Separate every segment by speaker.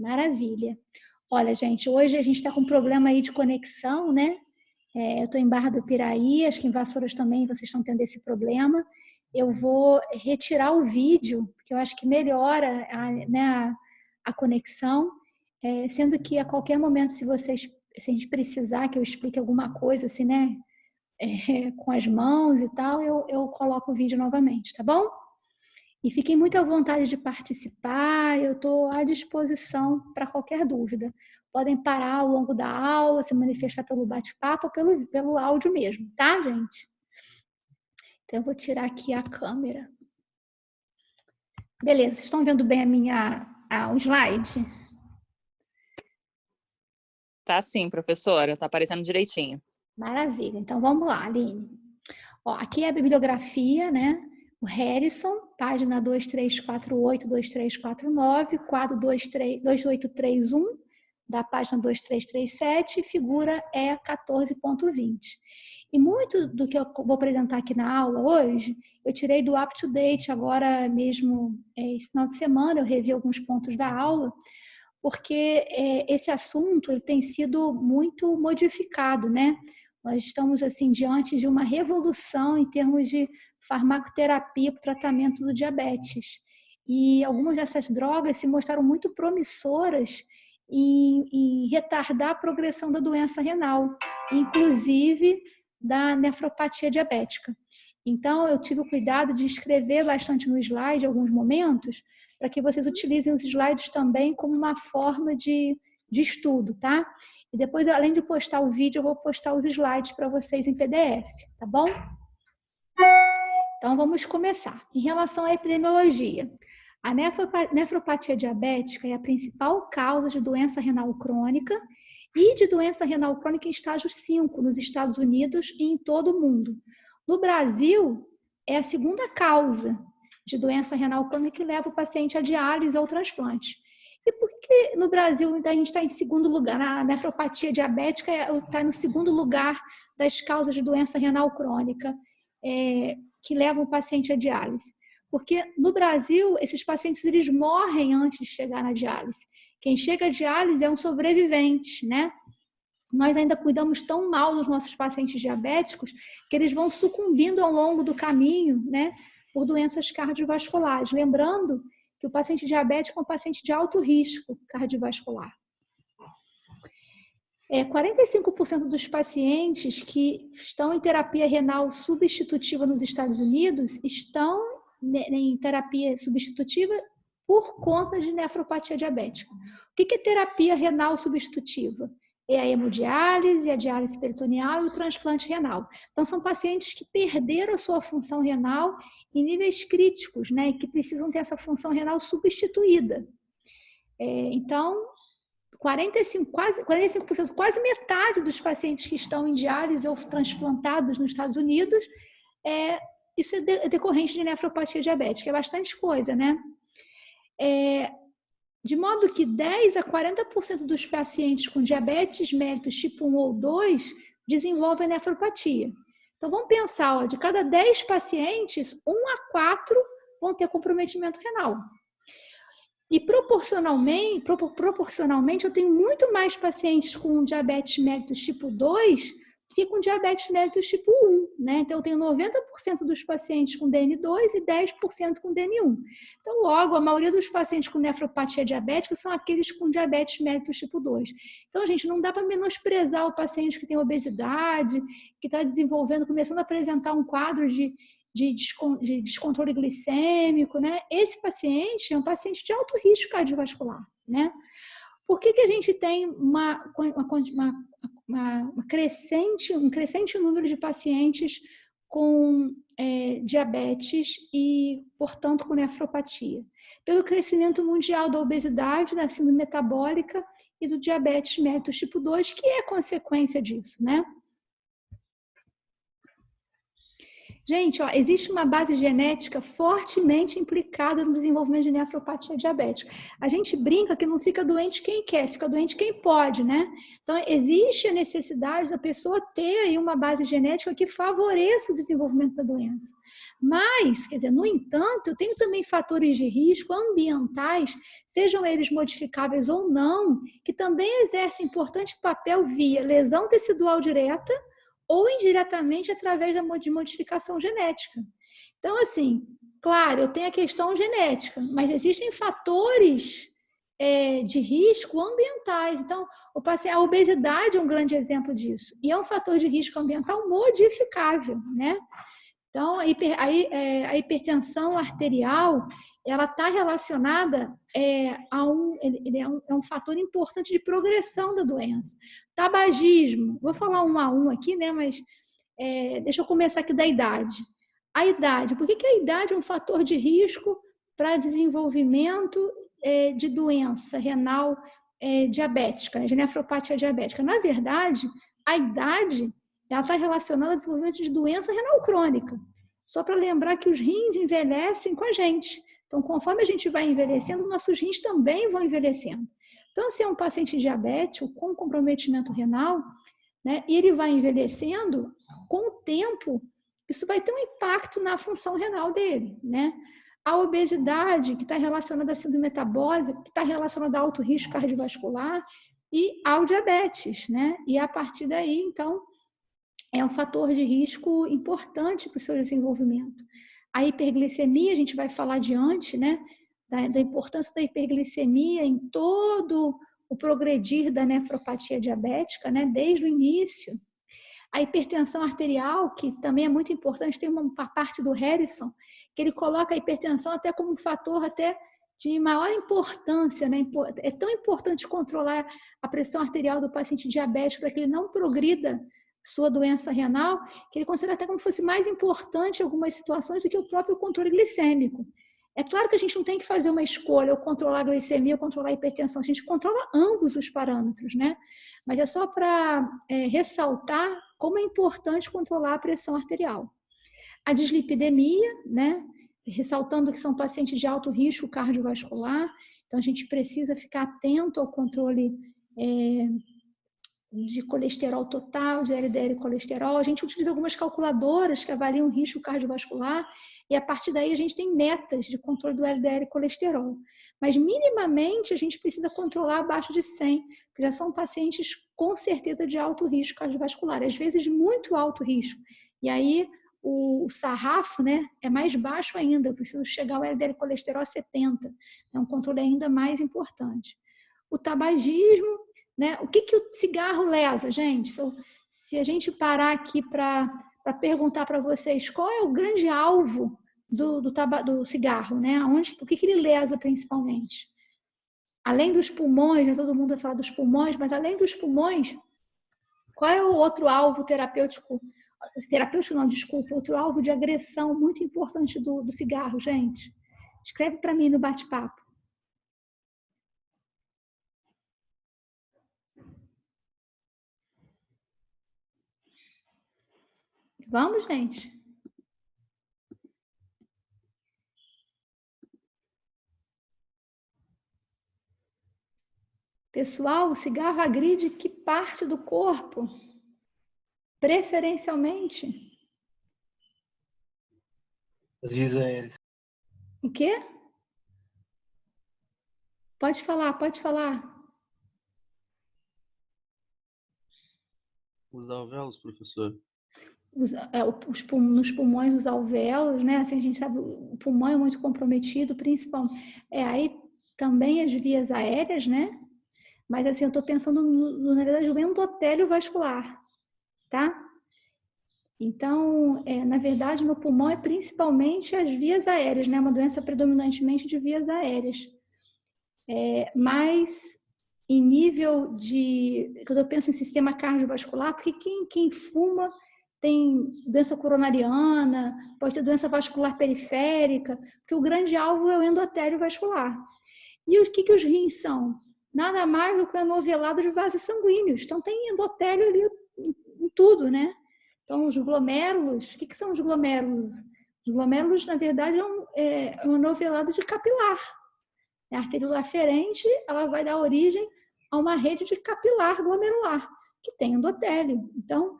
Speaker 1: Maravilha. Olha, gente, hoje a gente está com um problema aí de conexão, né? Eu estou em Barra do Piraí, acho que em Vassouras também vocês estão tendo esse problema. Eu vou retirar o vídeo, porque eu acho que melhora a conexão, sendo que a qualquer momento, se a gente precisar que eu explique alguma coisa, assim, né? Com as mãos e tal, eu coloco o vídeo novamente, tá bom? E fiquem muito à vontade de participar, eu estou à disposição para qualquer dúvida. Podem parar ao longo da aula, se manifestar pelo bate-papo ou pelo áudio mesmo, tá, gente? Então, eu vou tirar aqui a câmera. Beleza, vocês estão vendo bem o slide?
Speaker 2: Tá sim, professora, tá aparecendo direitinho.
Speaker 1: Maravilha, então vamos lá, Aline. Ó, aqui é a bibliografia, né? O Harrison, página 2348, 2349, quadro 2831, da página 2337, figura é 14.20. E muito do que eu vou apresentar aqui na aula hoje, eu tirei do Up to Date agora mesmo, esse final de semana, eu revi alguns pontos da aula, porque esse assunto ele tem sido muito modificado, né? Nós estamos assim diante de uma revolução em termos de farmacoterapia para o tratamento do diabetes. E algumas dessas drogas se mostraram muito promissoras em retardar a progressão da doença renal, inclusive da nefropatia diabética. Então, eu tive o cuidado de escrever bastante no slide, em alguns momentos, para que vocês utilizem os slides também como uma forma de estudo, tá? E depois, além de postar o vídeo, eu vou postar os slides para vocês em PDF, tá bom? Então, vamos começar. Em relação à epidemiologia, a nefropatia diabética é a principal causa de doença renal crônica e de doença renal crônica em estágio 5 nos Estados Unidos e em todo o mundo. No Brasil, é a segunda causa de doença renal crônica que leva o paciente a diálise ou transplante. E por que no Brasil a gente está em segundo lugar? A nefropatia diabética está no segundo lugar das causas de doença renal crônica que levam o paciente a diálise. Porque no Brasil, esses pacientes eles morrem antes de chegar na diálise. Quem chega à diálise é um sobrevivente, né? Nós ainda cuidamos tão mal dos nossos pacientes diabéticos que eles vão sucumbindo ao longo do caminho, né? Por doenças cardiovasculares. Lembrando que o paciente diabético é um paciente de alto risco cardiovascular. 45% dos pacientes que estão em terapia renal substitutiva nos Estados Unidos estão em terapia substitutiva por conta de nefropatia diabética. O que é terapia renal substitutiva? É a hemodiálise, a diálise peritoneal e o transplante renal. Então, são pacientes que perderam a sua função renal em níveis críticos, né, e que precisam ter essa função renal substituída. Então, 45%, quase metade dos pacientes que estão em diálise ou transplantados nos Estados Unidos, isso é decorrente de nefropatia diabética, é bastante coisa, né? De modo que 10 a 40% dos pacientes com diabetes mellitus tipo 1 ou 2 desenvolvem nefropatia. Então, vamos pensar, de cada 10 pacientes, 1 a 4 vão ter comprometimento renal. E proporcionalmente, eu tenho muito mais pacientes com diabetes mellitus tipo 2 do que com diabetes mellitus tipo 1, né? Então, eu tenho 90% dos pacientes com DN2 e 10% com DN1. Então, logo, a maioria dos pacientes com nefropatia diabética são aqueles com diabetes mellitus tipo 2. Então, gente, não dá para menosprezar o paciente que tem obesidade, que está desenvolvendo, começando a apresentar um quadro de descontrole glicêmico, né? Esse paciente é um paciente de alto risco cardiovascular, né? Por que a gente tem um crescente número de pacientes com diabetes e, portanto, com nefropatia? Pelo crescimento mundial da obesidade, da síndrome metabólica e do diabetes mellitus tipo 2, que é consequência disso, né? Gente, ó, existe uma base genética fortemente implicada no desenvolvimento de nefropatia diabética. A gente brinca que não fica doente quem quer, fica doente quem pode, né? Então, existe a necessidade da pessoa ter aí uma base genética que favoreça o desenvolvimento da doença. Mas, quer dizer, no entanto, eu tenho também fatores de risco ambientais, sejam eles modificáveis ou não, que também exercem importante papel via lesão tecidual direta ou indiretamente através de modificação genética. Então, assim, claro, eu tenho a questão genética, mas existem fatores de risco ambientais. Então, a obesidade é um grande exemplo disso. E é um fator de risco ambiental modificável, né? Então, a hipertensão arterial, ela está relacionada é um fator importante de progressão da doença. Tabagismo, vou falar um a um aqui, né? Mas deixa eu começar aqui da idade. A idade, por que a idade é um fator de risco para desenvolvimento de doença renal diabética, né, de nefropatia diabética? Na verdade, a idade ela está relacionada ao desenvolvimento de doença renal crônica. Só para lembrar que os rins envelhecem com a gente. Então, conforme a gente vai envelhecendo, nossos rins também vão envelhecendo. Então, se é um paciente diabético com comprometimento renal, né, e ele vai envelhecendo, com o tempo, isso vai ter um impacto na função renal dele, né? A obesidade, que está relacionada à síndrome metabólica, que está relacionada ao alto risco cardiovascular e ao diabetes, né? E a partir daí, então, é um fator de risco importante para o seu desenvolvimento. A hiperglicemia, a gente vai falar adiante, né? Da importância da hiperglicemia em todo o progredir da nefropatia diabética, né? Desde o início. A hipertensão arterial, que também é muito importante, tem uma parte do Harrison, que ele coloca a hipertensão até como um fator até de maior importância, né? É tão importante controlar a pressão arterial do paciente diabético para que ele não progrida sua doença renal, que ele considera até como se fosse mais importante em algumas situações do que o próprio controle glicêmico. É claro que a gente não tem que fazer uma escolha, ou controlar a glicemia ou controlar a hipertensão, a gente controla ambos os parâmetros, né? Mas é só para ressaltar como é importante controlar a pressão arterial. A dislipidemia, né? Ressaltando que são pacientes de alto risco cardiovascular, então a gente precisa ficar atento ao controle de colesterol total, de LDL colesterol. A gente utiliza algumas calculadoras que avaliam o risco cardiovascular e a partir daí a gente tem metas de controle do LDL colesterol. Mas minimamente a gente precisa controlar abaixo de 100, que já são pacientes com certeza de alto risco cardiovascular, às vezes de muito alto risco. E aí o sarrafo, né, é mais baixo ainda, eu preciso chegar ao LDL colesterol a 70. É um controle ainda mais importante. O tabagismo, né? O que o cigarro lesa, gente? Se a gente parar aqui para perguntar para vocês qual é o grande alvo do cigarro, né? O que ele lesa principalmente? Além dos pulmões, né? Todo mundo vai falar dos pulmões, mas além dos pulmões, qual é o outro alvo terapêutico? Terapêutico não, desculpa, outro alvo de agressão muito importante do cigarro, gente? Escreve para mim no bate-papo. Vamos, gente? Pessoal, o cigarro agride que parte do corpo? Preferencialmente?
Speaker 3: As vias aéreas.
Speaker 1: O quê? Pode falar, pode falar.
Speaker 3: Os alvéolos, professor.
Speaker 1: Nos pulmões, os alvéolos, né? Assim, a gente sabe, o pulmão é muito comprometido, principalmente. Aí também as vias aéreas, né? Mas assim, eu estou pensando, na verdade, no endotélio vascular, tá? Então, na verdade, no pulmão é principalmente as vias aéreas, né? Uma doença predominantemente de vias aéreas. Mas em nível de... Quando eu penso em sistema cardiovascular, porque quem fuma tem doença coronariana, pode ter doença vascular periférica, porque o grande alvo é o endotélio vascular. E o que os rins são? Nada mais do que um anovelado de vasos sanguíneos. Então, tem endotélio ali em tudo, né? Então, os glomérulos, o que são os glomérulos? Os glomérulos, na verdade, é um novelado de capilar. A arteríola aferente, ela vai dar origem a uma rede de capilar glomerular, que tem endotélio. Então,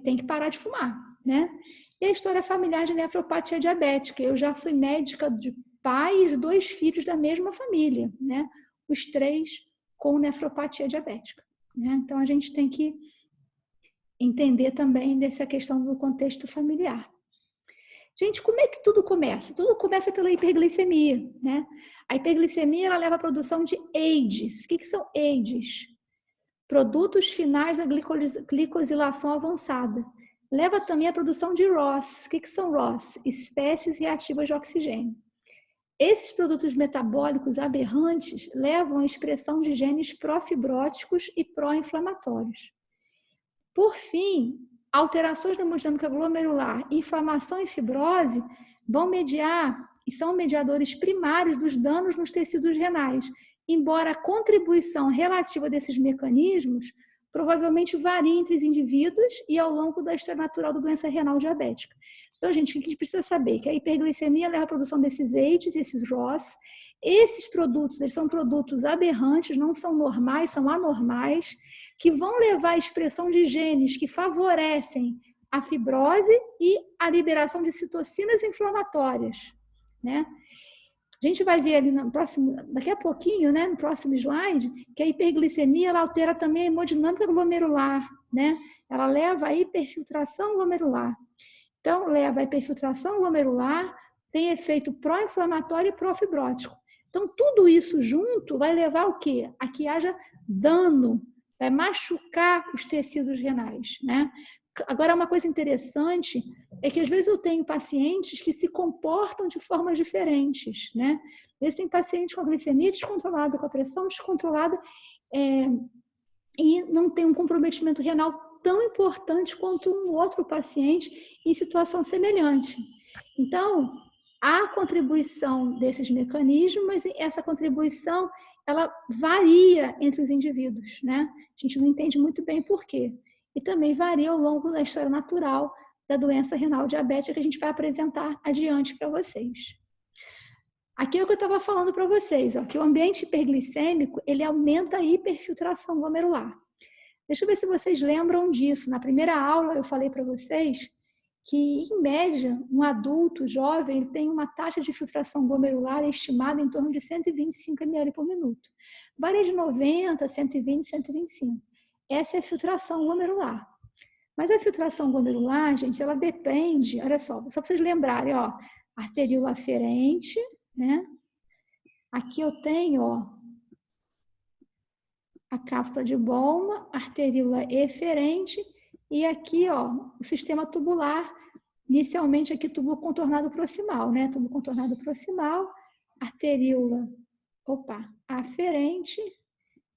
Speaker 1: tem que parar de fumar, né? E a história familiar de nefropatia diabética. Eu já fui médica de pais de 2 filhos da mesma família, né? Os 3 com nefropatia diabética, né? Então, a gente tem que entender também dessa questão do contexto familiar. Gente, como é que tudo começa? Tudo começa pela hiperglicemia, né? A hiperglicemia, ela leva à produção de AIDs. O que são AIDs? Produtos finais da glicosilação avançada. Leva também à produção de ROS. O que são ROS? Espécies reativas de oxigênio. Esses produtos metabólicos aberrantes levam à expressão de genes pró-fibróticos e pró-inflamatórios. Por fim, alterações na hemodinâmica glomerular, inflamação e fibrose vão mediar e são mediadores primários dos danos nos tecidos renais, embora a contribuição relativa desses mecanismos provavelmente varie entre os indivíduos e ao longo da história natural da doença renal diabética. Então, gente, o que a gente precisa saber? Que a hiperglicemia leva à produção desses AIDs, esses ROS. Esses produtos, eles são produtos aberrantes, não são normais, são anormais, que vão levar à expressão de genes que favorecem a fibrose e a liberação de citocinas inflamatórias, né? A gente vai ver ali no próximo, daqui a pouquinho, né, no próximo slide, que a hiperglicemia ela altera também a hemodinâmica glomerular, né? Ela leva à hiperfiltração glomerular. Então, leva à hiperfiltração glomerular, tem efeito pró-inflamatório e pró-fibrótico. Então, tudo isso junto vai levar ao quê? A que haja dano, vai machucar os tecidos renais, né? Agora, uma coisa interessante é que às vezes eu tenho pacientes que se comportam de formas diferentes, né? Às vezes tem paciente com a glicemia descontrolada, com a pressão descontrolada, e não tem um comprometimento renal tão importante quanto um outro paciente em situação semelhante. Então, há contribuição desses mecanismos, mas essa contribuição ela varia entre os indivíduos, né? A gente não entende muito bem por quê. E também varia ao longo da história natural da doença renal diabética que a gente vai apresentar adiante para vocês. Aqui é o que eu estava falando para vocês, ó, que o ambiente hiperglicêmico ele aumenta a hiperfiltração glomerular. Deixa eu ver se vocês lembram disso. Na primeira aula eu falei para vocês que, em média, um adulto jovem ele tem uma taxa de filtração glomerular estimada em torno de 125 ml por minuto. Varia de 90, 120, 125. Essa é a filtração glomerular. Mas a filtração glomerular, gente, ela depende, olha só para vocês lembrarem, ó, arteríola aferente, né? Aqui eu tenho, ó, a cápsula de Bowman, arteríola eferente, e aqui, ó, o sistema tubular, inicialmente aqui tubo contornado proximal, né? Tubo contornado proximal, arteríola, aferente,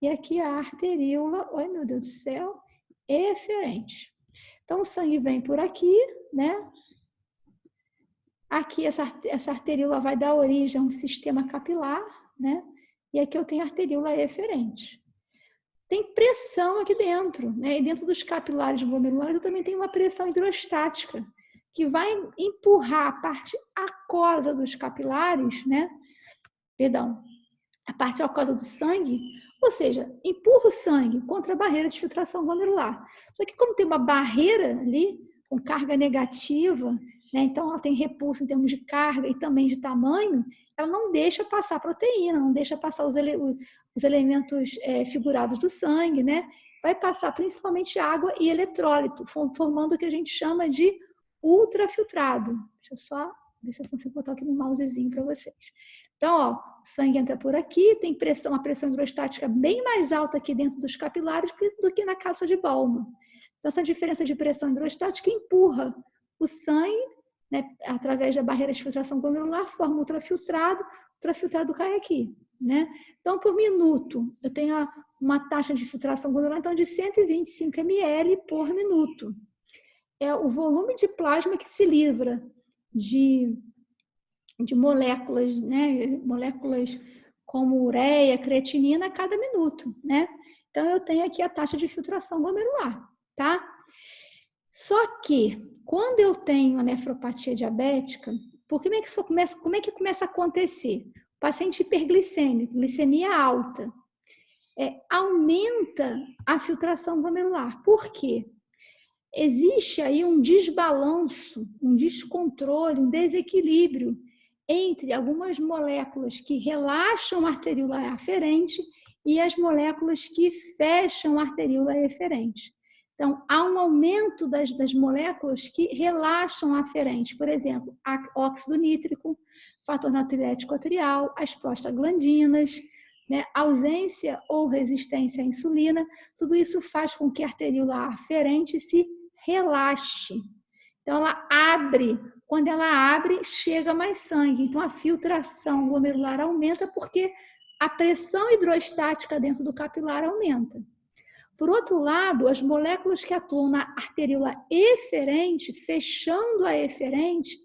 Speaker 1: e aqui a arteríola, ai meu Deus do céu, eferente. Então, o sangue vem por aqui, né? Aqui essa arteríola vai dar origem a um sistema capilar, né? E aqui eu tenho a arteríola eferente. Tem pressão aqui dentro, né? E dentro dos capilares glomerulares eu também tenho uma pressão hidrostática, que vai empurrar a parte aquosa dos capilares, né? Perdão, a parte aquosa do sangue, ou seja, empurra o sangue contra a barreira de filtração glomerular. Só que como tem uma barreira ali, com carga negativa, né? Então ela tem repulso em termos de carga e também de tamanho, ela não deixa passar proteína, não deixa passar os elementos figurados do sangue, né? Vai passar principalmente água e eletrólito, formando o que a gente chama de ultrafiltrado. Deixa eu só ver se eu consigo botar aqui no mousezinho para vocês. Então, ó, o sangue entra por aqui, tem uma pressão hidrostática bem mais alta aqui dentro dos capilares do que na cápsula de Bowman. Então, essa diferença de pressão hidrostática empurra o sangue, né, através da barreira de filtração glomerular, forma ultrafiltrado cai aqui, né? Então, por minuto, eu tenho uma taxa de filtração glomerular então, de 125 ml por minuto. É o volume de plasma que se livra de moléculas, né? Moléculas como ureia, creatinina a cada minuto, né? Então, eu tenho aqui a taxa de filtração glomerular, tá? Só que, quando eu tenho a nefropatia diabética, como é que começa a acontecer? O paciente hiperglicêmico, glicemia alta, aumenta a filtração glomerular. Por quê? Existe aí um desbalanço, um descontrole, um desequilíbrio entre algumas moléculas que relaxam a arteríola aferente e as moléculas que fecham a arteríola eferente. Então, há um aumento das moléculas que relaxam a aferente, por exemplo, óxido nítrico, fator natriurético atrial, as prostaglandinas, né, ausência ou resistência à insulina, tudo isso faz com que a arteríola aferente se relaxe. Então, ela abre. Quando ela abre, chega mais sangue. Então, a filtração glomerular aumenta porque a pressão hidrostática dentro do capilar aumenta. Por outro lado, as moléculas que atuam na arteríola eferente, fechando a eferente,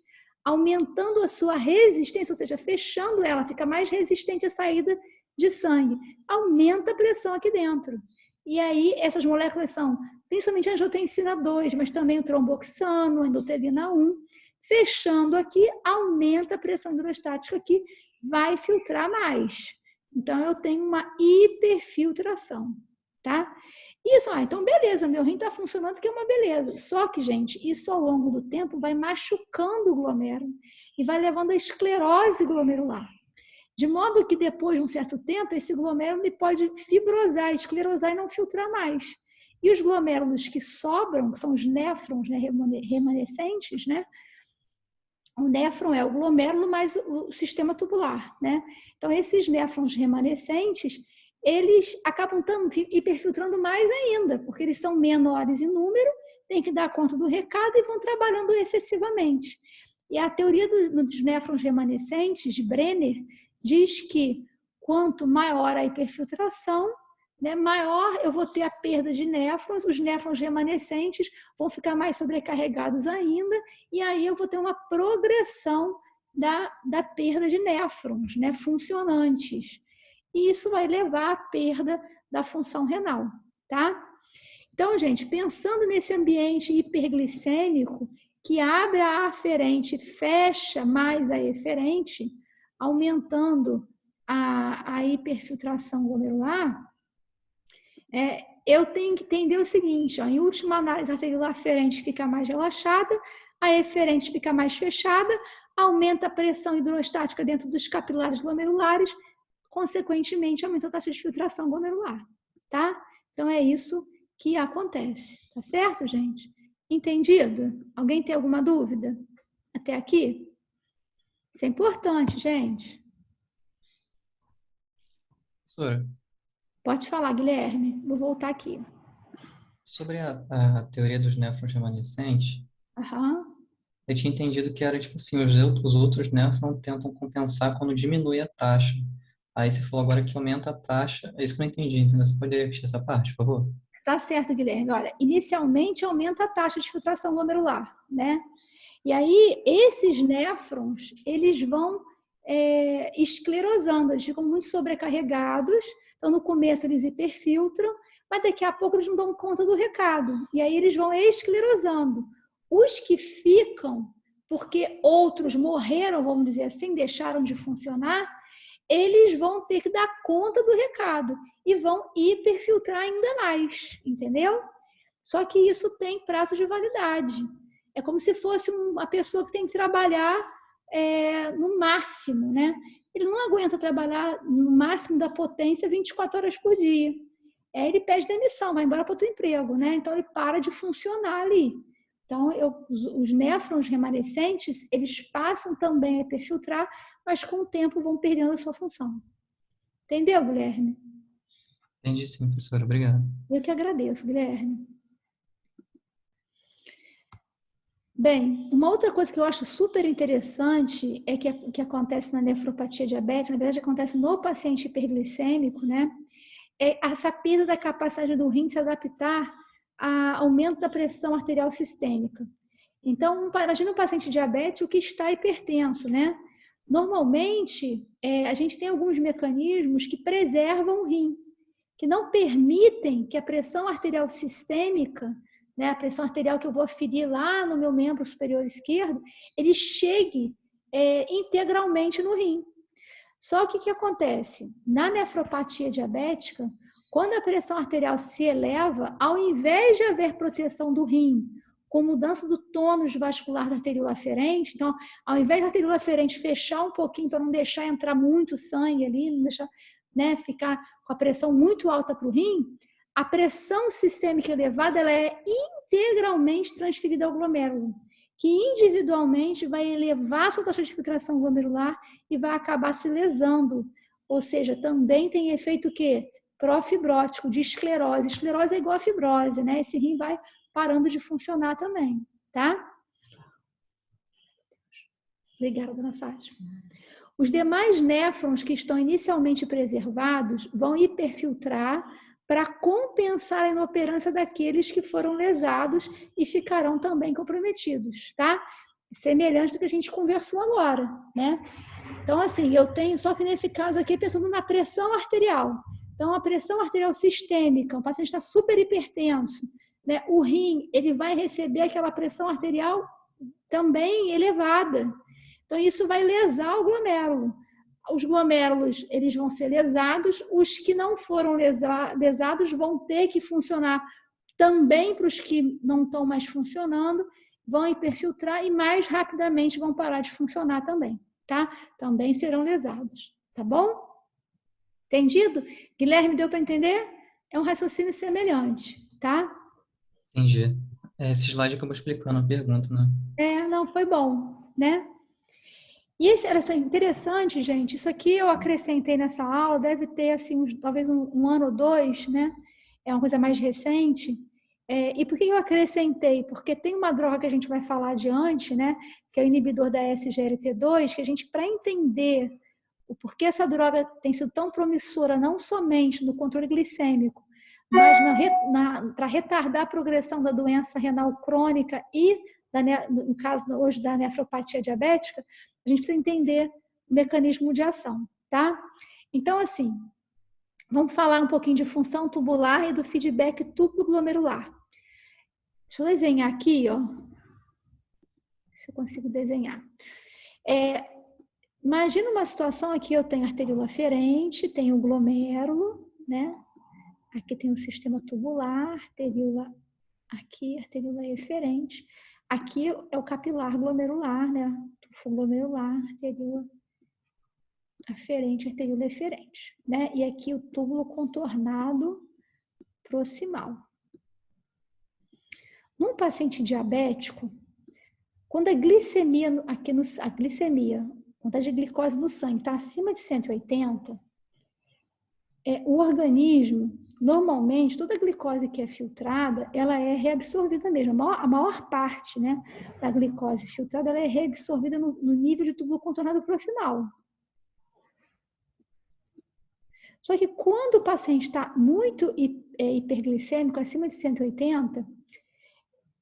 Speaker 1: aumentando a sua resistência, ou seja, fechando ela, fica mais resistente à saída de sangue, aumenta a pressão aqui dentro. E aí, essas moléculas são principalmente a angiotensina 2, mas também o tromboxano, a endotelina 1. Fechando aqui, aumenta a pressão hidrostática aqui, vai filtrar mais. Então, eu tenho uma hiperfiltração, tá? Isso, então beleza, meu rim está funcionando, que é uma beleza. Só que, gente, isso ao longo do tempo vai machucando o glomérulo e vai levando a esclerose glomerular. De modo que depois de um certo tempo, esse glomérulo ele pode fibrosar, esclerosar e não filtrar mais. E os glomérulos que sobram, que são os néfrons, né, remanescentes, né? O néfron é o glomérulo mais o sistema tubular, né? Então, esses néfrons remanescentes, eles acabam hiperfiltrando mais ainda, porque eles são menores em número, tem que dar conta do recado e vão trabalhando excessivamente. E a teoria dos néfrons remanescentes, de Brenner, diz que quanto maior a hiperfiltração, né, maior eu vou ter a perda de néfrons, os néfrons remanescentes vão ficar mais sobrecarregados ainda, e aí eu vou ter uma progressão da perda de néfrons, né, funcionantes. E isso vai levar à perda da função renal, tá? Então, gente, pensando nesse ambiente hiperglicêmico, que abre a aferente, fecha mais a eferente, aumentando a hiperfiltração glomerular, eu tenho que entender o seguinte, em última análise, a arteríola aferente fica mais relaxada, a eferente fica mais fechada, aumenta a pressão hidrostática dentro dos capilares glomerulares, consequentemente, aumenta a taxa de filtração glomerular, tá? Então, é isso que acontece, tá certo, gente? Entendido? Alguém tem alguma dúvida até aqui? Isso é importante, gente.
Speaker 4: Professora,
Speaker 1: pode falar, Guilherme. Vou voltar aqui.
Speaker 4: sobre a teoria dos néfrons remanescentes, eu tinha entendido que era tipo assim, os outros néfrons tentam compensar quando diminui a taxa. Aí você falou agora que aumenta a taxa. É isso que eu não entendi, entendeu? Você poderia repetir essa parte, por favor?
Speaker 1: Tá certo, Guilherme. Olha, inicialmente aumenta a taxa de filtração glomerular, né? E aí, esses néfrons, eles vão esclerosando, eles ficam muito sobrecarregados. Então, no começo, eles hiperfiltram, mas daqui a pouco eles não dão conta do recado. E aí, eles vão esclerosando. Os que ficam, porque outros morreram, vamos dizer assim, deixaram de funcionar, eles vão ter que dar conta do recado e vão hiperfiltrar ainda mais, entendeu? Só que isso tem prazo de validade. É como se fosse uma pessoa que tem que trabalhar no máximo, né? Ele não aguenta trabalhar no máximo da potência 24 horas por dia. Ele pede demissão, vai embora para outro emprego, né? Então, ele para de funcionar ali. Então, os néfrons remanescentes, eles passam também a hiperfiltrar, mas com o tempo vão perdendo a sua função. Entendeu, Guilherme?
Speaker 4: Entendi sim, professora. Obrigado.
Speaker 1: Eu que agradeço, Guilherme. Bem, uma outra coisa que eu acho super interessante é que acontece na nefropatia diabética, na verdade acontece no paciente hiperglicêmico, né? É essa perda da capacidade do rim de se adaptar ao aumento da pressão arterial sistêmica. Então, imagina um paciente diabético que está hipertenso, né? Normalmente, a gente tem alguns mecanismos que preservam o rim, que não permitem que a pressão arterial sistêmica, né, a pressão arterial que eu vou aferir lá no meu membro superior esquerdo, ele chegue integralmente no rim. Só que o que acontece? Na nefropatia diabética, quando a pressão arterial se eleva, ao invés de haver proteção do rim, com mudança do tônus vascular da arteríola aferente, então, ao invés da arteríola aferente fechar um pouquinho para não deixar entrar muito sangue ali, não deixar, né, ficar com a pressão muito alta para o rim, a pressão sistêmica elevada ela é integralmente transferida ao glomérulo, que individualmente vai elevar a sua taxa de filtração glomerular e vai acabar se lesando. Ou seja, também tem efeito o quê? Profibrótico, de esclerose. Esclerose é igual a fibrose, né? Esse rim vai parando de funcionar também, tá? Obrigada, dona Fátima. Os demais néfrons que estão inicialmente preservados vão hiperfiltrar para compensar a inoperância daqueles que foram lesados e ficarão também comprometidos, tá? Semelhante do que a gente conversou agora, né? Então, assim, eu tenho, só que nesse caso aqui, pensando na pressão arterial. Então, a pressão arterial sistêmica, o paciente está super hipertenso, né? O rim, ele vai receber aquela pressão arterial também elevada. Então, isso vai lesar o glomérulo. Os glomérulos, eles vão ser lesados, os que não foram lesados vão ter que funcionar também para os que não estão mais funcionando, vão hiperfiltrar e mais rapidamente vão parar de funcionar também, tá? Também serão lesados, tá bom? Entendido? Guilherme, deu para entender? É um raciocínio semelhante, tá?
Speaker 4: Entendi. Esse slide acabou explicando a pergunta, né?
Speaker 1: Não, foi bom, né? E esse era interessante, gente. Isso aqui eu acrescentei nessa aula, deve ter assim, talvez um ano ou dois, né? É uma coisa mais recente. E por que eu acrescentei? Porque tem uma droga que a gente vai falar adiante, né? Que é o inibidor da SGLT2, que a gente, para entender o porquê essa droga tem sido tão promissora, não somente no controle glicêmico, mas para retardar a progressão da doença renal crônica e, no caso hoje da nefropatia diabética, a gente precisa entender o mecanismo de ação, tá? Então, assim, vamos falar um pouquinho de função tubular e do feedback túbulo-glomerular. Deixa eu desenhar aqui, ó. Se eu consigo desenhar. Imagina uma situação aqui, eu tenho arteríola aferente, tenho o glomérulo, né? Aqui tem o sistema tubular, arteríola aqui, arteríola eferente. Aqui é o capilar glomerular, né? Tufo glomerular, arteríola aferente, arteríola eferente, né? E aqui o túbulo contornado proximal. Num paciente diabético, quando a glicemia, quantidade de glicose no sangue está acima de 180, o organismo, normalmente, toda a glicose que é filtrada, ela é reabsorvida mesmo. A maior parte, né, da glicose filtrada ela é reabsorvida no nível de túbulo contornado proximal. Só que quando o paciente está muito hiperglicêmico, acima de 180,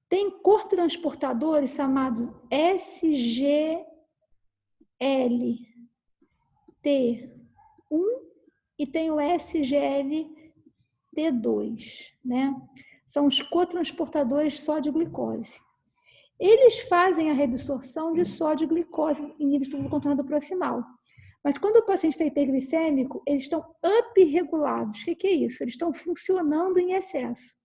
Speaker 1: tem cortransportadores chamados SGLT1 e tem o SGLT2, né? São os cotransportadores sódio-glicose. Eles fazem a reabsorção de sódio e glicose em nível de túbulo contornado proximal. Mas quando o paciente está hiperglicêmico, eles estão up-regulados. O que é isso? Eles estão funcionando em excesso.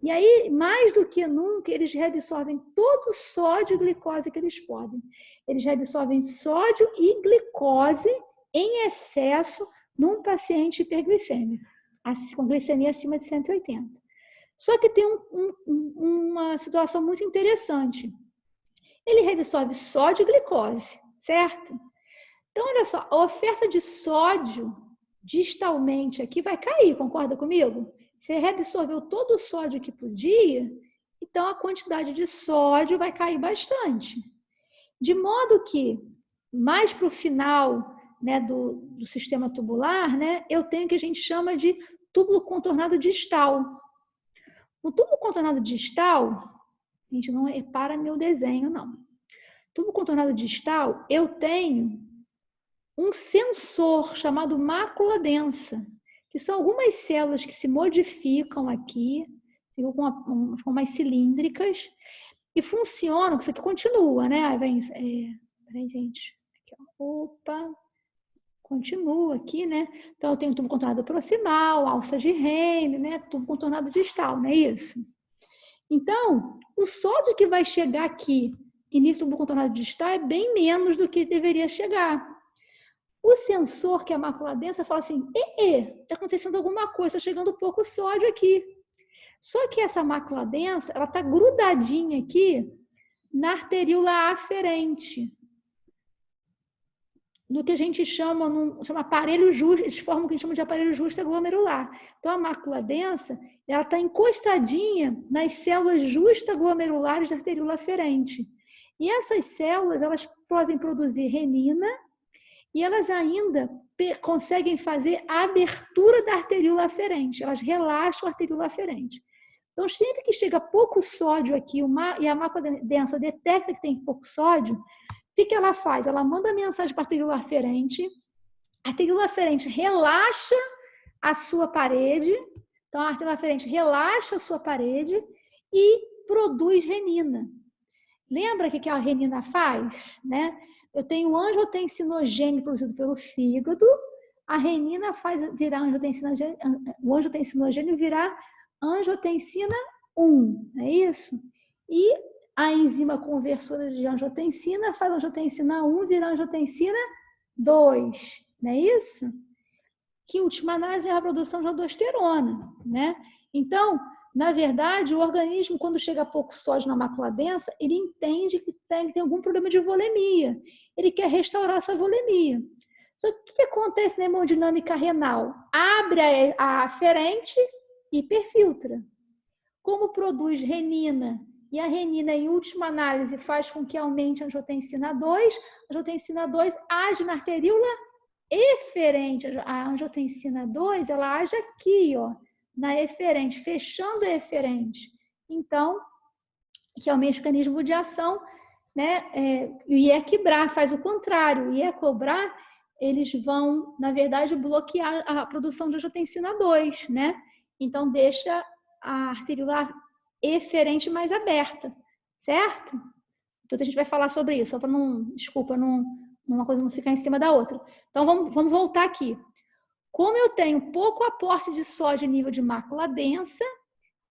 Speaker 1: E aí, mais do que nunca, eles reabsorvem todo o sódio e glicose que eles podem. Eles reabsorvem sódio e glicose em excesso num paciente hiperglicêmico, com glicemia acima de 180. Só que tem uma situação muito interessante. Ele reabsorve sódio e glicose, certo? Então, olha só, a oferta de sódio distalmente aqui vai cair, concorda comigo? Você reabsorveu todo o sódio que podia, então a quantidade de sódio vai cair bastante. De modo que, mais para o final, né, do sistema tubular, né, eu tenho o que a gente chama de túbulo contornado distal. No túbulo contornado distal, a gente não repara meu desenho, não. Túbulo contornado distal, eu tenho um sensor chamado mácula densa, que são algumas células que se modificam aqui, ficam mais cilíndricas e funcionam, isso aqui continua, né? Aí vem, peraí, gente. Aqui, ó. Opa! Continua aqui, né? Então, eu tenho tubo contornado proximal, alça de Henle, né? Tubo contornado distal, não é isso? Então, o sódio que vai chegar aqui início do tubo contornado distal é bem menos do que deveria chegar. O sensor, que é a mácula densa, fala assim, está acontecendo alguma coisa, está chegando pouco sódio aqui. Só que essa mácula densa, ela está grudadinha aqui na arteríola aferente, no que a gente chama aparelho justo, eles formam o que a gente chama de aparelho justaglomerular. Então, a mácula densa, ela está encostadinha nas células justaglomerulares da arteríola aferente. E essas células, elas podem produzir renina e elas ainda conseguem fazer a abertura da arteríola aferente, elas relaxam a arteríola aferente. Então, sempre que chega pouco sódio aqui e a mácula densa detecta que tem pouco sódio, o que ela faz? Ela manda mensagem para a arteríola aferente, a arteríola aferente relaxa a sua parede, então a arteríola aferente relaxa a sua parede e produz renina. Lembra o que a renina faz? Né? Eu tenho angiotensinogênio produzido pelo fígado, a renina faz virar o angiotensinogênio virar angiotensina 1, não é isso? E a enzima conversora de angiotensina faz angiotensina 1 virar angiotensina 2, não é isso? Que, em última análise, é a produção de aldosterona, né? Então, na verdade, o organismo, quando chega a pouco sódio na mácula densa, ele entende que ele tem algum problema de volemia. Ele quer restaurar essa volemia. Só que o que acontece na hemodinâmica renal? Abre a aferente e hiperfiltra. Como produz renina, e a renina, em última análise, faz com que aumente a angiotensina 2, a angiotensina 2 age na arteríola eferente. A angiotensina 2, ela age aqui, ó, na eferente, fechando a eferente. Então, que é o mecanismo de ação, né? O IECBRA faz o contrário. O IECBRA, eles vão, na verdade, bloquear a produção de angiotensina 2, né? Então, deixa a arteríola eferente mais aberta, certo? Então, a gente vai falar sobre isso, só para uma coisa não ficar em cima da outra. Então, vamos voltar aqui. Como eu tenho pouco aporte de sódio em nível de mácula densa,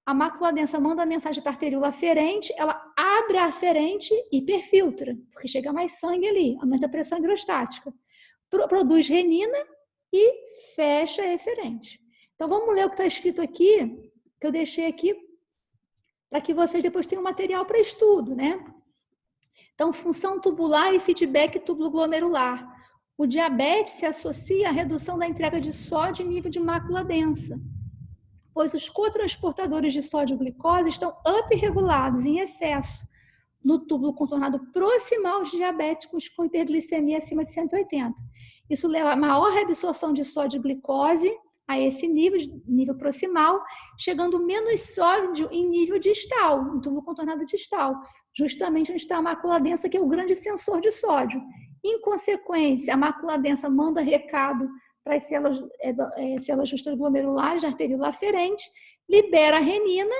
Speaker 1: a mácula densa manda a mensagem para a arteríola aferente, ela abre a aferente e hiperfiltra, porque chega mais sangue ali, aumenta a pressão hidrostática. Produz renina e fecha a eferente. Então, vamos ler o que está escrito aqui, que eu deixei aqui, para que vocês depois tenham material para estudo, né? Então, função tubular e feedback tubulo-glomerular. O diabetes se associa à redução da entrega de sódio em nível de mácula densa, pois os cotransportadores de sódio-glicose estão upregulados em excesso no túbulo contornado proximal de diabéticos com hiperglicemia acima de 180. Isso leva a maior reabsorção de sódio-glicose a esse nível proximal, chegando menos sódio em nível distal, no túbulo contornado distal, justamente onde está a mácula densa, que é o grande sensor de sódio. Em consequência, a mácula densa manda recado para as células justaglomerulares da arteríola aferente, libera a renina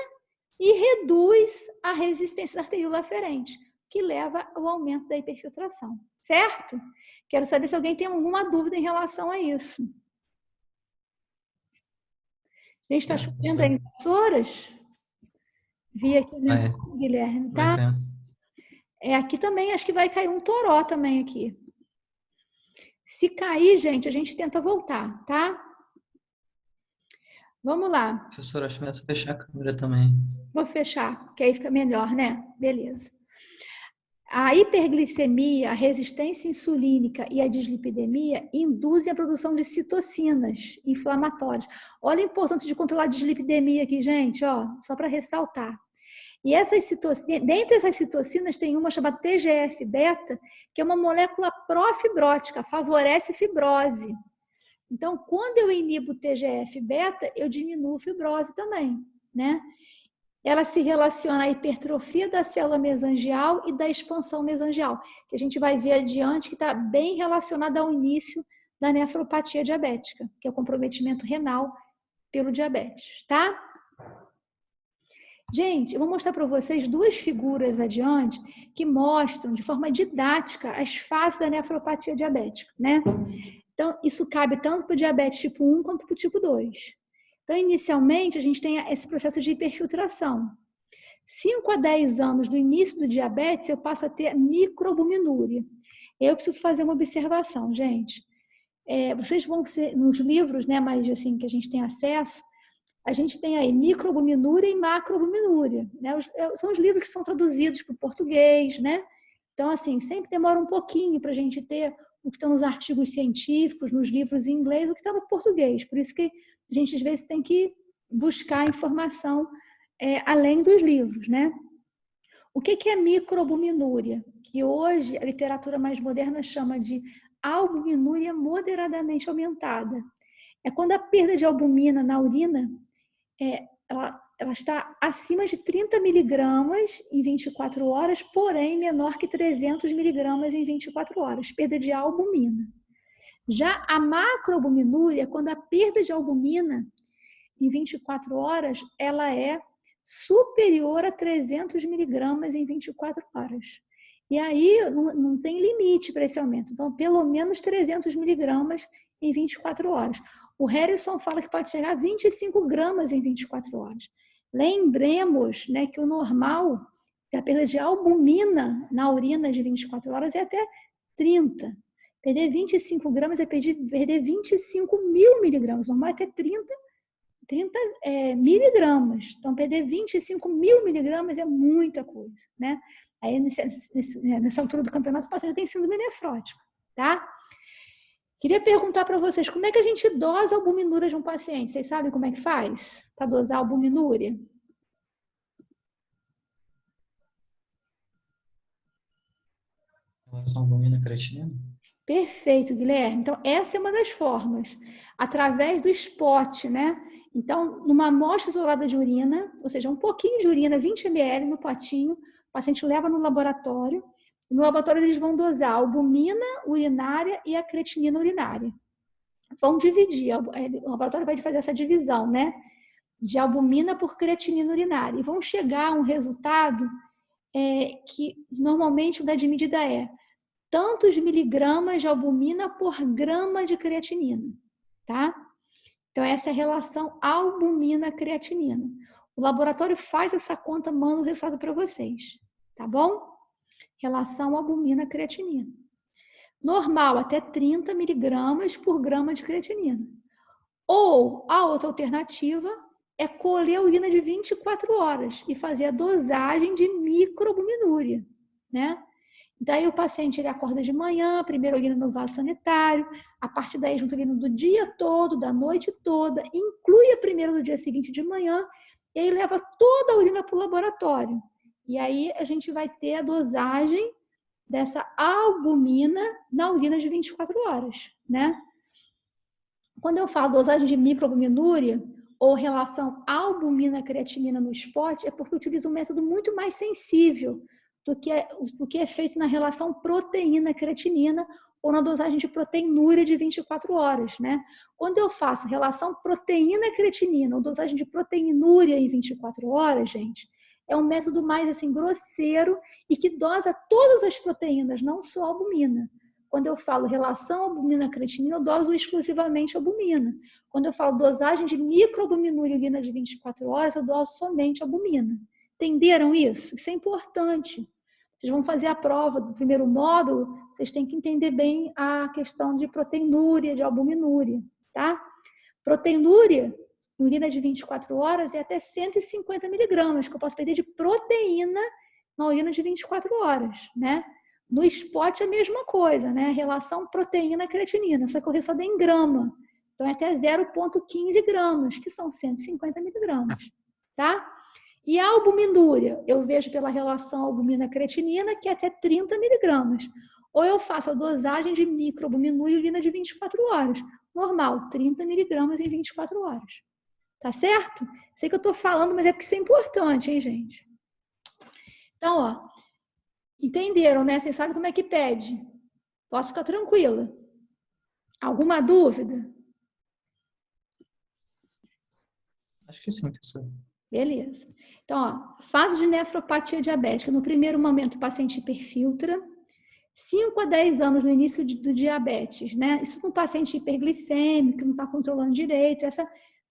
Speaker 1: e reduz a resistência da arteríola aferente, que leva ao aumento da hiperfiltração. Certo? Quero saber se alguém tem alguma dúvida em relação a isso. A gente está chovendo aí nas horas? Vi aqui o Guilherme, tá? Aqui também, acho que vai cair um toró também aqui. Se cair, gente, a gente tenta voltar, tá? Vamos lá.
Speaker 4: Professora, acho melhor você fechar a câmera também.
Speaker 1: Vou fechar, que aí fica melhor, né? Beleza. A hiperglicemia, a resistência insulínica e a dislipidemia induzem a produção de citocinas inflamatórias. Olha a importância de controlar a dislipidemia aqui, gente, ó, só para ressaltar. E essas citocinas, dentre essas citocinas tem uma chamada TGF-beta, que é uma molécula profibrótica, favorece fibrose. Então, quando eu inibo o TGF-beta, eu diminuo a fibrose também, né? Ela se relaciona à hipertrofia da célula mesangial e da expansão mesangial, que a gente vai ver adiante que está bem relacionada ao início da nefropatia diabética, que é o comprometimento renal pelo diabetes, tá? Gente, eu vou mostrar para vocês duas figuras adiante que mostram de forma didática as fases da nefropatia diabética, né? Então, isso cabe tanto para o diabetes tipo 1 quanto para o tipo 2. Então, inicialmente, a gente tem esse processo de hiperfiltração. 5 a 10 anos do início do diabetes, eu passo a ter microalbuminúria. Eu preciso fazer uma observação, gente. Vocês vão ser, nos livros, né, mais assim, que a gente tem acesso, a gente tem aí microalbuminúria e macroalbuminúria, né? São os livros que são traduzidos para o português, né? Então, assim, sempre demora um pouquinho para a gente ter o que está nos artigos científicos, nos livros em inglês, o que está no português. Por isso que a gente, às vezes, tem que buscar informação além dos livros, né? O que é microalbuminúria? Que hoje a literatura mais moderna chama de albuminúria moderadamente aumentada. É quando a perda de albumina na urina ela está acima de 30 miligramas em 24 horas, porém menor que 300 miligramas em 24 horas, perda de albumina. Já a macroalbuminúria é quando a perda de albumina em 24 horas ela é superior a 300 miligramas em 24 horas. E aí não tem limite para esse aumento. Então, pelo menos 300 miligramas em 24 horas. O Harrison fala que pode chegar a 25 gramas em 24 horas. Lembremos, né, que o normal, que a perda de albumina na urina de 24 horas é até 30. Perder 25 gramas é perder 25 mil miligramas. O normal é até 30 miligramas. Então, perder 25 mil miligramas é muita coisa, né? Aí, nessa altura do campeonato, o paciente tem síndrome nefrótica, tá? Queria perguntar para vocês, como é que a gente dosa a albuminúria de um paciente? Vocês sabem como é que faz para dosar a albuminúria?
Speaker 4: Relação albumina creatinina?
Speaker 1: Perfeito, Guilherme. Então, essa é uma das formas. Através do spot, né? Então, numa amostra isolada de urina, ou seja, um pouquinho de urina, 20 ml no potinho, o paciente leva no laboratório. No laboratório, eles vão dosar a albumina urinária e a creatinina urinária. Vão dividir, o laboratório vai fazer essa divisão, né? De albumina por creatinina urinária. E vão chegar a um resultado que normalmente o da medida é tantos miligramas de albumina por grama de creatinina, tá? Então, essa é a relação albumina-creatinina. O laboratório faz essa conta, manda o resultado para vocês, tá bom? Relação albumina-creatinina. Normal, até 30 miligramas por grama de creatinina. Ou, a outra alternativa é colher a urina de 24 horas e fazer a dosagem de microalbuminúria, né? Daí o paciente ele acorda de manhã, primeiro urina no vaso sanitário, a partir daí junta urina do dia todo, da noite toda, inclui a primeira do dia seguinte de manhã, e aí leva toda a urina para o laboratório. E aí a gente vai ter a dosagem dessa albumina na urina de 24 horas, né? Quando eu falo dosagem de microalbuminúria ou relação albumina-creatinina no spot, é porque eu utilizo um método muito mais sensível do que é feito na relação proteína-creatinina ou na dosagem de proteinúria de 24 horas, né? Quando eu faço relação proteína-creatinina ou dosagem de proteinúria em 24 horas, gente, é um método mais assim grosseiro e que dosa todas as proteínas, não só a albumina. Quando eu falo relação albumina-creatinina, eu doso exclusivamente a albumina. Quando eu falo dosagem de microalbuminúria urina de 24 horas, eu doso somente a albumina. Entenderam isso? Isso é importante. Vocês vão fazer a prova do primeiro módulo, vocês têm que entender bem a questão de proteinúria, de albuminúria, tá? Proteinúria, urina de 24 horas, é até 150 miligramas, que eu posso perder de proteína na urina de 24 horas, né? No spot é a mesma coisa, né? Relação proteína-creatinina, só que eu resto em grama. Então é até 0,15 gramas, que são 150 miligramas, tá? E a albuminúria, eu vejo pela relação albumina-creatinina, que é até 30 miligramas. Ou eu faço a dosagem de microalbuminúria e urina de 24 horas. Normal, 30 miligramas em 24 horas. Tá certo? Sei que eu tô falando, mas é porque isso é importante, hein, gente? Então, ó, entenderam, né? Vocês sabem como é que pede. Posso ficar tranquila. Alguma dúvida?
Speaker 4: Acho que sim, professor.
Speaker 1: Beleza. Então, ó, fase de nefropatia diabética. No primeiro momento, o paciente hiperfiltra. 5 a 10 anos no início do diabetes, né? Isso num paciente hiperglicêmico, que não está controlando direito.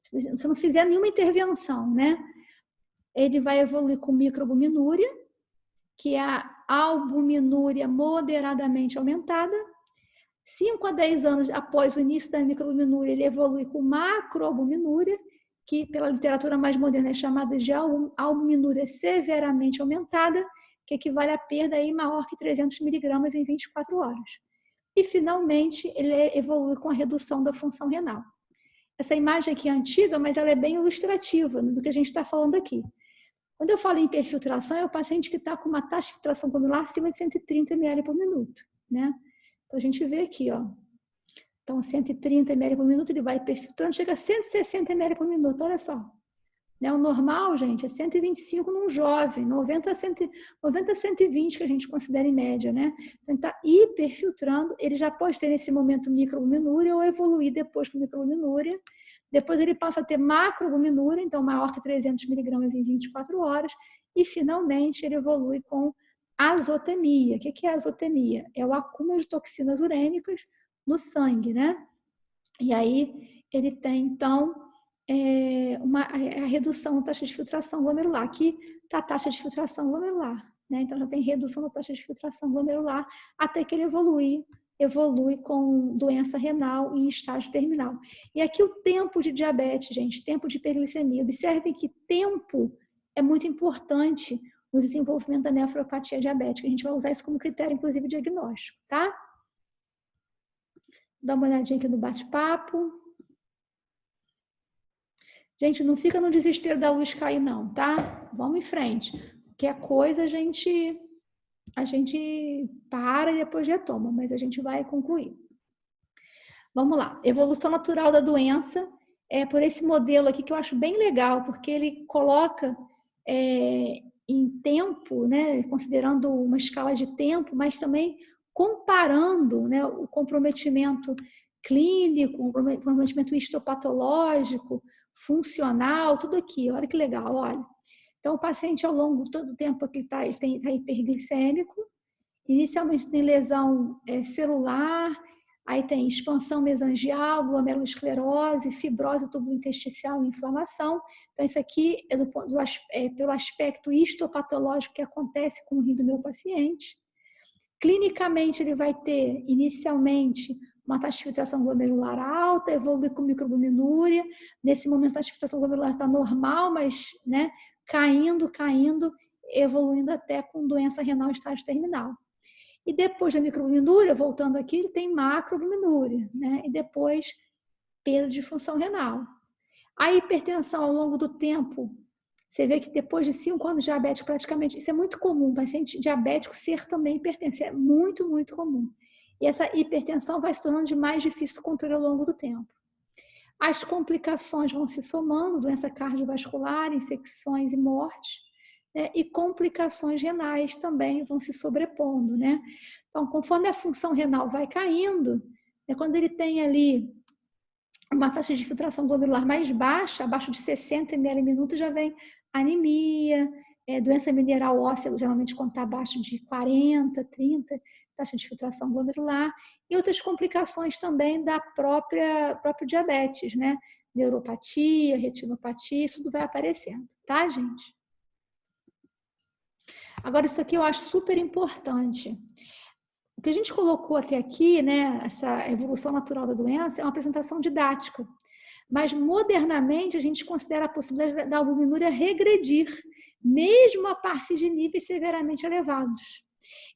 Speaker 1: Se não fizer nenhuma intervenção, né? Ele vai evoluir com microalbuminúria, que é a albuminúria moderadamente aumentada. 5 a 10 anos após o início da microalbuminúria, ele evolui com macroalbuminúria, que pela literatura mais moderna é chamada de albuminúria severamente aumentada, que equivale a perda aí maior que 300 miligramas em 24 horas. E, finalmente, ele evolui com a redução da função renal. Essa imagem aqui é antiga, mas ela é bem ilustrativa do que a gente está falando aqui. Quando eu falo em hiperfiltração, é o paciente que está com uma taxa de filtração glomerular acima de 130 ml por minuto, né? Então, a gente vê aqui, ó. Então, 130 ml por minuto, ele vai hiperfiltrando, chega a 160 ml por minuto, olha só. Né? O normal, gente, é 125 num jovem, 90 a 120 que a gente considera em média, né? Então, ele está hiperfiltrando, ele já pode ter nesse momento microalbuminúria ou evoluir depois com microalbuminúria. Depois ele passa a ter macroalbuminúria, então maior que 300 miligramas em 24 horas. E, finalmente, ele evolui com azotemia. O que é azotemia? É o acúmulo de toxinas urêmicas no sangue, né? E aí ele tem, então, a redução da taxa de filtração glomerular. Aqui está a taxa de filtração glomerular, né? Então já tem redução da taxa de filtração glomerular até que ele evolui com doença renal em estágio terminal. E aqui o tempo de diabetes, gente, tempo de hiperglicemia. Observem que tempo é muito importante no desenvolvimento da nefropatia diabética. A gente vai usar isso como critério, inclusive, diagnóstico, tá? Dá uma olhadinha aqui no bate-papo. Gente, não fica no desespero da luz cair, não, tá? Vamos em frente. Qualquer coisa a gente para e depois retoma, mas a gente vai concluir. Vamos lá. Evolução natural da doença é por esse modelo aqui que eu acho bem legal, porque ele coloca em tempo, né, considerando uma escala de tempo, mas também comparando, né, o comprometimento clínico, o comprometimento histopatológico, funcional, tudo aqui. Olha que legal, olha. Então, o paciente, ao longo de todo o tempo que ele está hiperglicêmico, inicialmente tem lesão celular, aí tem expansão mesangial, glomerulosclerose, fibrose tubulointestinal e inflamação. Então, isso aqui é pelo aspecto histopatológico que acontece com o rim do meu paciente. Clinicamente, ele vai ter, inicialmente, uma taxa de filtração glomerular alta, evolui com microalbuminúria. Nesse momento, a taxa de filtração glomerular está normal, mas, né, caindo, evoluindo até com doença renal estágio terminal. E depois da microalbuminúria, voltando aqui, ele tem macroalbuminúria, né? E depois perda de função renal. A hipertensão ao longo do tempo, você vê que depois de 5 anos de diabético, praticamente, isso é muito comum, o paciente diabético ser também hipertenso, é muito, muito comum. E essa hipertensão vai se tornando de mais difícil controle ao longo do tempo. As complicações vão se somando, doença cardiovascular, infecções e mortes, né? E complicações renais também vão se sobrepondo, né? Então, conforme a função renal vai caindo, né, quando ele tem ali uma taxa de filtração glomerular mais baixa, abaixo de 60 ml por minuto, já vem anemia, doença mineral óssea, geralmente quando está abaixo de 40, 30, taxa de filtração glomerular, e outras complicações também da próprio diabetes, né? Neuropatia, retinopatia, isso tudo vai aparecendo, tá, gente? Agora, isso aqui eu acho super importante. O que a gente colocou até aqui, né, essa evolução natural da doença, é uma apresentação didática. Mas, modernamente, a gente considera a possibilidade da albuminúria regredir, mesmo a partir de níveis severamente elevados.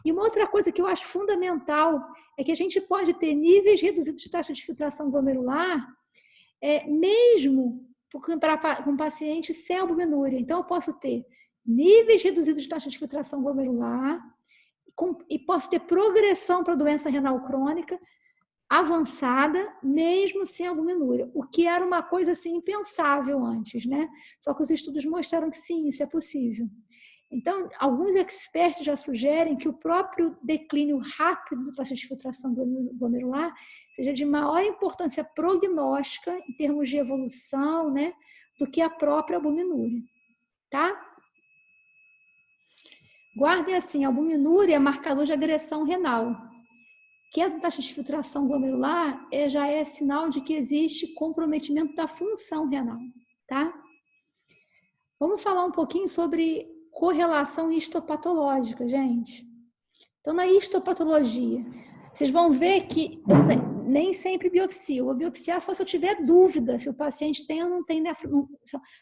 Speaker 1: E uma outra coisa que eu acho fundamental é que a gente pode ter níveis reduzidos de taxa de filtração glomerular, mesmo com paciente sem albuminúria. Então, eu posso ter níveis reduzidos de taxa de filtração glomerular e posso ter progressão para doença renal crônica avançada, mesmo sem albuminúria, o que era uma coisa assim impensável antes, né? Só que os estudos mostraram que sim, isso é possível. Então, alguns expertos já sugerem que o próprio declínio rápido da taxa de filtração glomerular seja de maior importância prognóstica em termos de evolução, né, do que a própria albuminúria. tá? Guardem assim, albuminúria é marcador de agressão renal. Queda da taxa de filtração glomerular já é sinal de que existe comprometimento da função renal, tá? Vamos falar um pouquinho sobre correlação histopatológica, gente. Então, na histopatologia, vocês vão ver que nem sempre biopsia. Eu vou biopsiar só se eu tiver dúvida se o paciente tem ou não tem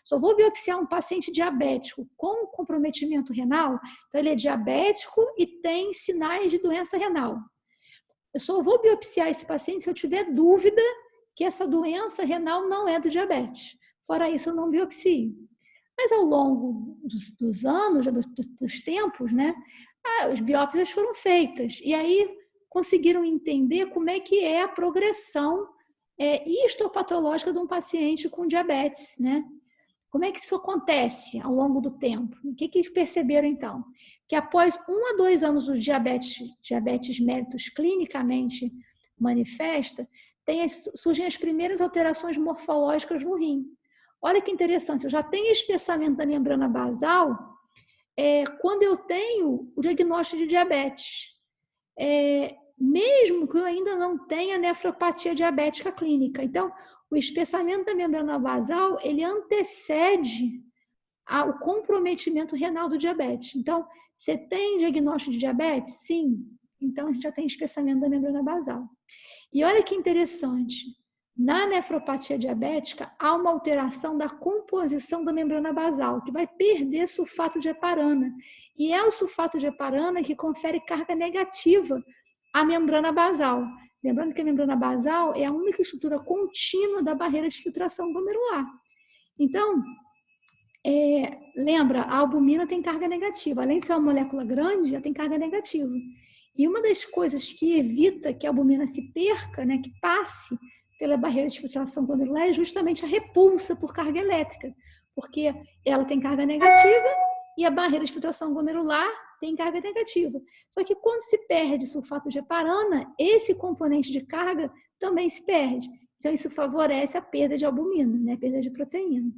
Speaker 1: só vou biopsiar um paciente diabético com comprometimento renal, então ele é diabético e tem sinais de doença renal. Eu só vou biopsiar esse paciente se eu tiver dúvida que essa doença renal não é do diabetes. Fora isso, eu não biopsio. Mas ao longo dos anos, dos tempos, né, as biópsias foram feitas. E aí conseguiram entender como é que é a progressão histopatológica de um paciente com diabetes, né? Como é que isso acontece ao longo do tempo? O que eles perceberam, então? Que após 1 a 2 anos do diabetes mellitus clinicamente manifesta, surgem as primeiras alterações morfológicas no rim. Olha que interessante, eu já tenho espessamento da membrana basal quando eu tenho o diagnóstico de diabetes. Mesmo que eu ainda não tenha nefropatia diabética clínica. Então, o espessamento da membrana basal, ele antecede o comprometimento renal do diabetes. Então, você tem diagnóstico de diabetes? Sim. Então, a gente já tem espessamento da membrana basal. E olha que interessante, na nefropatia diabética, há uma alteração da composição da membrana basal, que vai perder sulfato de heparana. E é o sulfato de heparana que confere carga negativa à membrana basal. Lembrando que a membrana basal é a única estrutura contínua da barreira de filtração glomerular. Então, lembra, a albumina tem carga negativa. Além de ser uma molécula grande, ela tem carga negativa. E uma das coisas que evita que a albumina se perca, né, que passe pela barreira de filtração glomerular, é justamente a repulsa por carga elétrica. Porque ela tem carga negativa e a barreira de filtração glomerular tem carga negativa. Só que quando se perde sulfato de heparana, esse componente de carga também se perde. Então, isso favorece a perda de albumina, né? A perda de proteína.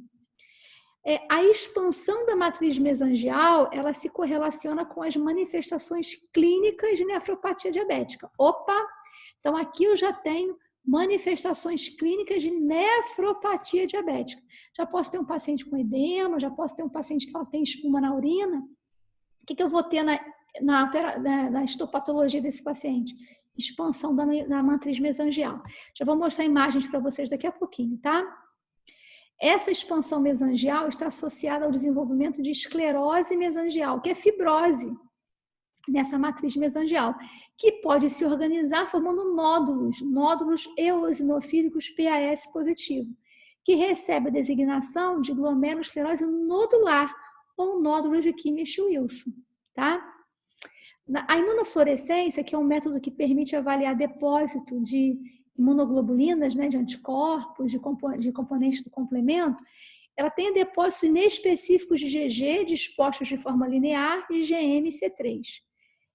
Speaker 1: A expansão da matriz mesangial, ela se correlaciona com as manifestações clínicas de nefropatia diabética. Opa! Então, aqui eu já tenho manifestações clínicas de nefropatia diabética. Já posso ter um paciente com edema, já posso ter um paciente que tem espuma na urina. O que eu vou ter na histopatologia desse paciente? Expansão da matriz mesangial. Já vou mostrar imagens para vocês daqui a pouquinho, tá? Essa expansão mesangial está associada ao desenvolvimento de esclerose mesangial, que é fibrose nessa matriz mesangial, que pode se organizar formando nódulos eosinofílicos PAS positivo, que recebe a designação de glomerulosclerose nodular, ou nódulos de Kimmich-Wilson, tá? A imunofluorescência, que é um método que permite avaliar depósito de imunoglobulinas, né, de anticorpos, de componentes do complemento, ela tem depósitos inespecíficos de GG dispostos de forma linear de GM e C3.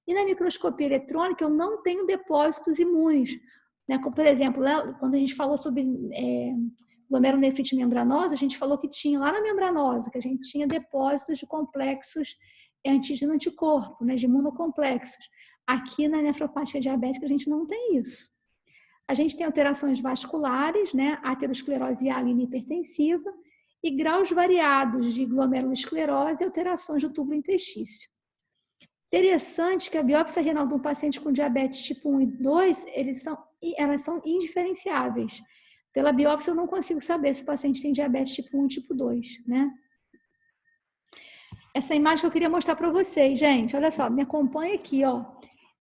Speaker 1: E na microscopia eletrônica eu não tenho depósitos imunes, né? Como, por exemplo, quando a gente falou sobre glomerulonefrite membranosa, a gente falou que tinha lá na membranosa, que a gente tinha depósitos de complexos antígeno-anticorpo, né, de imunocomplexos. Aqui na nefropatia diabética a gente não tem isso. A gente tem alterações vasculares, né, aterosclerose hialina hipertensiva e graus variados de glomerulosclerose e alterações do túbulo intestício. Interessante que a biópsia renal de um paciente com diabetes tipo 1 e 2, elas são indiferenciáveis. Pela biópsia eu não consigo saber se o paciente tem diabetes tipo 1 e tipo 2, né? Essa imagem que eu queria mostrar para vocês, gente, olha só, me acompanha aqui, ó.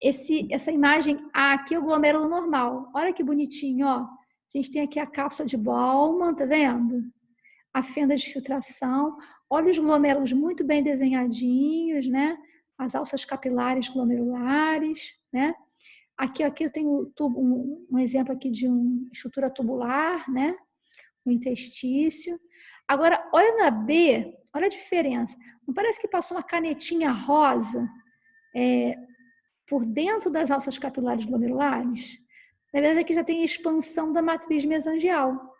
Speaker 1: Essa imagem aqui é o glomérulo normal. Olha que bonitinho, ó. A gente tem aqui a cápsula de Bowman, tá vendo? A fenda de filtração. Olha os glomérulos muito bem desenhadinhos, né? As alças capilares glomerulares, né? Aqui eu tenho um exemplo aqui de uma estrutura tubular, né? O intestício. Agora, olha na B, olha a diferença. Não parece que passou uma canetinha rosa por dentro das alças capilares glomerulares? Na verdade, aqui já tem a expansão da matriz mesangial.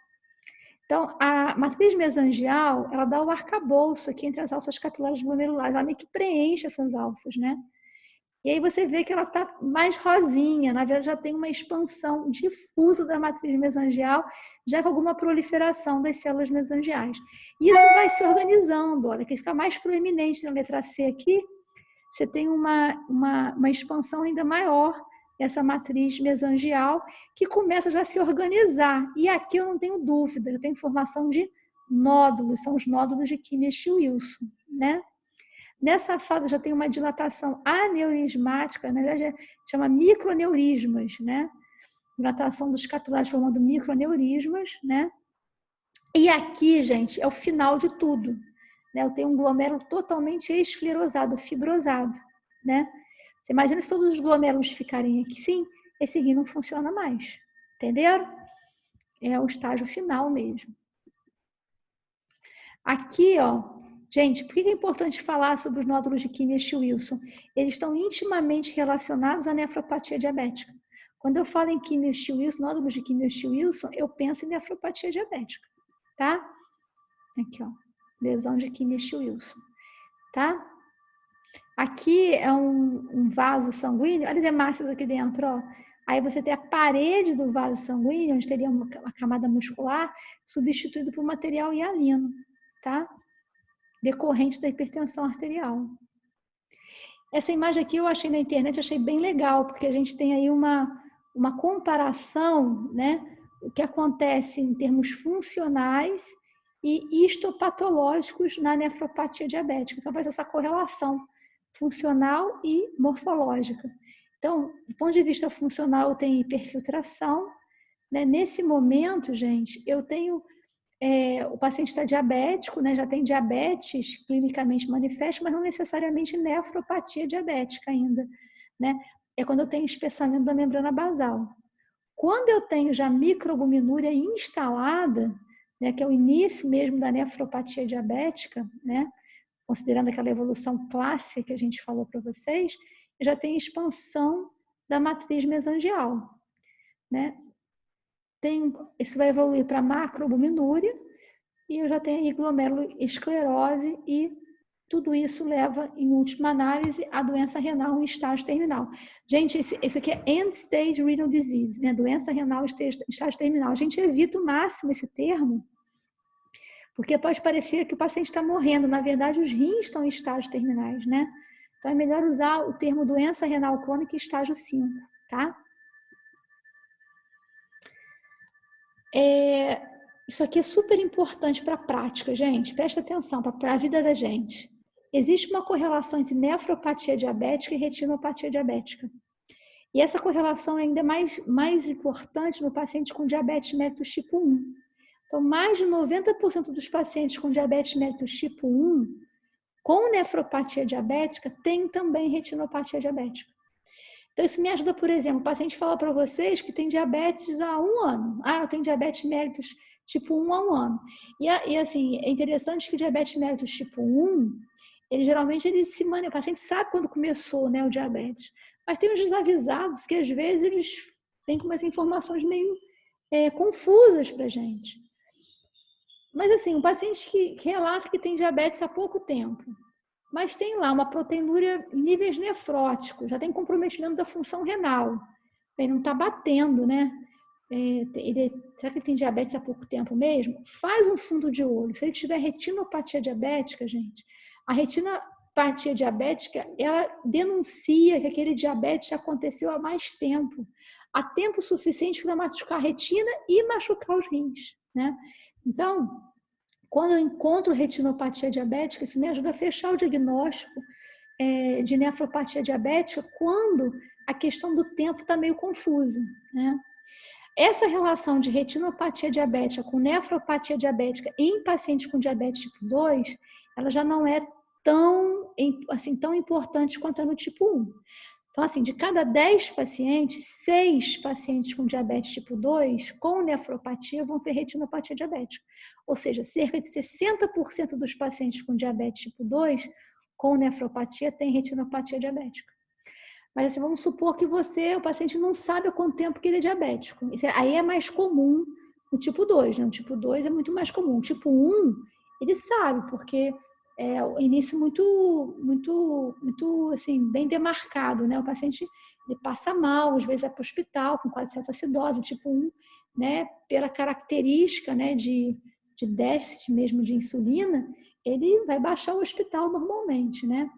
Speaker 1: Então, a matriz mesangial, ela dá o arcabouço aqui entre as alças capilares glomerulares, ela meio que preenche essas alças, né? E aí você vê que ela está mais rosinha, na verdade já tem uma expansão difusa da matriz mesangial, já com alguma proliferação das células mesangiais. E isso vai se organizando, olha, que fica mais proeminente na letra C aqui, você tem uma expansão ainda maior dessa matriz mesangial, que começa já a se organizar. E aqui eu não tenho dúvida, eu tenho formação de nódulos, são os nódulos de Kimmich-Wilson, né? Nessa fase já tem uma dilatação aneurismática, na verdade chama microneurismas, né? Dilatação dos capilares formando microneurismas, né? E aqui, gente, é o final de tudo, né? Eu tenho um glomérulo totalmente esclerosado, fibrosado, né? Você imagina se todos os glomérulos ficarem aqui, sim, esse rim não funciona mais, entenderam? É o estágio final mesmo. Aqui, ó, gente, por que é importante falar sobre os nódulos de Kimmich-Wilson? Eles estão intimamente relacionados à nefropatia diabética. Quando eu falo em Kimmich-Wilson, nódulos de Kimmich-Wilson, eu penso em nefropatia diabética, tá? Aqui, ó, lesão de Kimmich-Wilson, tá? Aqui é um vaso sanguíneo, olha as hemácias aqui dentro, ó. Aí você tem a parede do vaso sanguíneo, onde teria uma camada muscular, substituído por material hialino, tá? Decorrente da hipertensão arterial. Essa imagem aqui eu achei na internet, achei bem legal, porque a gente tem aí uma comparação, né? O que acontece em termos funcionais e histopatológicos na nefropatia diabética. Então, faz essa correlação funcional e morfológica. Então, do ponto de vista funcional, eu tenho hiperfiltração, né? Nesse momento, gente, eu tenho o paciente está diabético, né? Já tem diabetes clinicamente manifesta, mas não necessariamente nefropatia diabética ainda, né? É quando eu tenho espessamento da membrana basal. Quando eu tenho já microalbuminúria instalada, né, que é o início mesmo da nefropatia diabética, né? Considerando aquela evolução clássica que a gente falou para vocês, eu já tenho expansão da matriz mesangial, né? Isso vai evoluir para macroalbuminúria e eu já tenho aí glomeruloesclerose e tudo isso leva, em última análise, à doença renal em estágio terminal. Gente, isso aqui é end-stage renal disease, né? Doença renal em estágio terminal. A gente evita o máximo esse termo, porque pode parecer que o paciente está morrendo. Na verdade, os rins estão em estágios terminais, né? Então, é melhor usar o termo doença renal crônica estágio 5, tá? Isso aqui é super importante para a prática, gente. Presta atenção, para a vida da gente. Existe uma correlação entre nefropatia diabética e retinopatia diabética. E essa correlação é ainda mais importante no paciente com diabetes mellitus tipo 1. Então, mais de 90% dos pacientes com diabetes mellitus tipo 1, com nefropatia diabética, tem também retinopatia diabética. Então, isso me ajuda, por exemplo, o paciente fala para vocês que tem diabetes há 1 ano. Eu tenho diabetes mellitus tipo 1 há 1 ano. E assim, é interessante que o diabetes mellitus tipo 1, o paciente sabe quando começou, né, o diabetes. Mas tem os desavisados que, às vezes, eles têm umas informações meio confusas para a gente. Mas, assim, um paciente que relata que tem diabetes há pouco tempo, mas tem lá uma proteinúria em níveis nefróticos, já tem comprometimento da função renal. Ele não está batendo, né? Será que ele tem diabetes há pouco tempo mesmo? Faz um fundo de olho. Se ele tiver retinopatia diabética, gente, a retinopatia diabética, ela denuncia que aquele diabetes aconteceu há mais tempo. Há tempo suficiente para machucar a retina e machucar os rins, né? Então, quando eu encontro retinopatia diabética, isso me ajuda a fechar o diagnóstico de nefropatia diabética quando a questão do tempo está meio confusa, né? Essa relação de retinopatia diabética com nefropatia diabética em pacientes com diabetes tipo 2, ela já não é tão importante quanto é no tipo 1. Então, assim, de cada 10 pacientes, 6 pacientes com diabetes tipo 2, com nefropatia, vão ter retinopatia diabética. Ou seja, cerca de 60% dos pacientes com diabetes tipo 2, com nefropatia, têm retinopatia diabética. Mas, assim, vamos supor que o paciente não sabe há quanto tempo que ele é diabético. Aí é mais comum no tipo 2, né? O tipo 2 é muito mais comum. O tipo 1, ele sabe, porque é o início muito assim, bem demarcado, né? O paciente ele passa mal, às vezes vai para o hospital com quadro de cetoacidose, tipo 1, né? Pela característica, né, de déficit mesmo de insulina, ele vai baixar o hospital normalmente, né?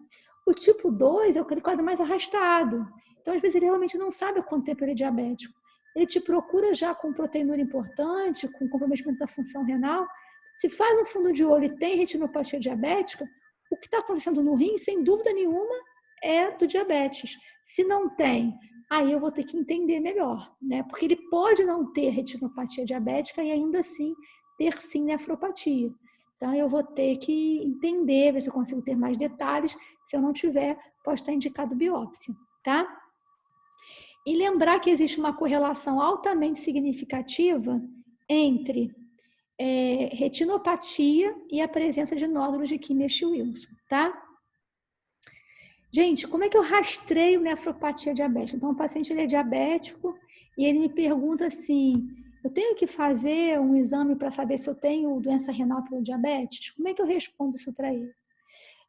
Speaker 1: O tipo 2 é aquele quadro mais arrastado. Então, às vezes, ele realmente não sabe há quanto tempo ele é diabético. Ele te procura já com proteinúria importante, com comprometimento da função renal. Se faz um fundo de olho e tem retinopatia diabética, o que está acontecendo no rim, sem dúvida nenhuma, é do diabetes. Se não tem, aí eu vou ter que entender melhor, né? Porque ele pode não ter retinopatia diabética e ainda assim ter sim nefropatia. Então, eu vou ter que entender, ver se eu consigo ter mais detalhes. Se eu não tiver, pode estar indicado biópsia, tá? E lembrar que existe uma correlação altamente significativa entre retinopatia e a presença de nódulos de Kimmich-Wilson, tá? Gente, como é que eu rastreio nefropatia diabética? Então, o paciente ele é diabético e ele me pergunta assim, eu tenho que fazer um exame para saber se eu tenho doença renal pelo diabetes? Como é que eu respondo isso para ele?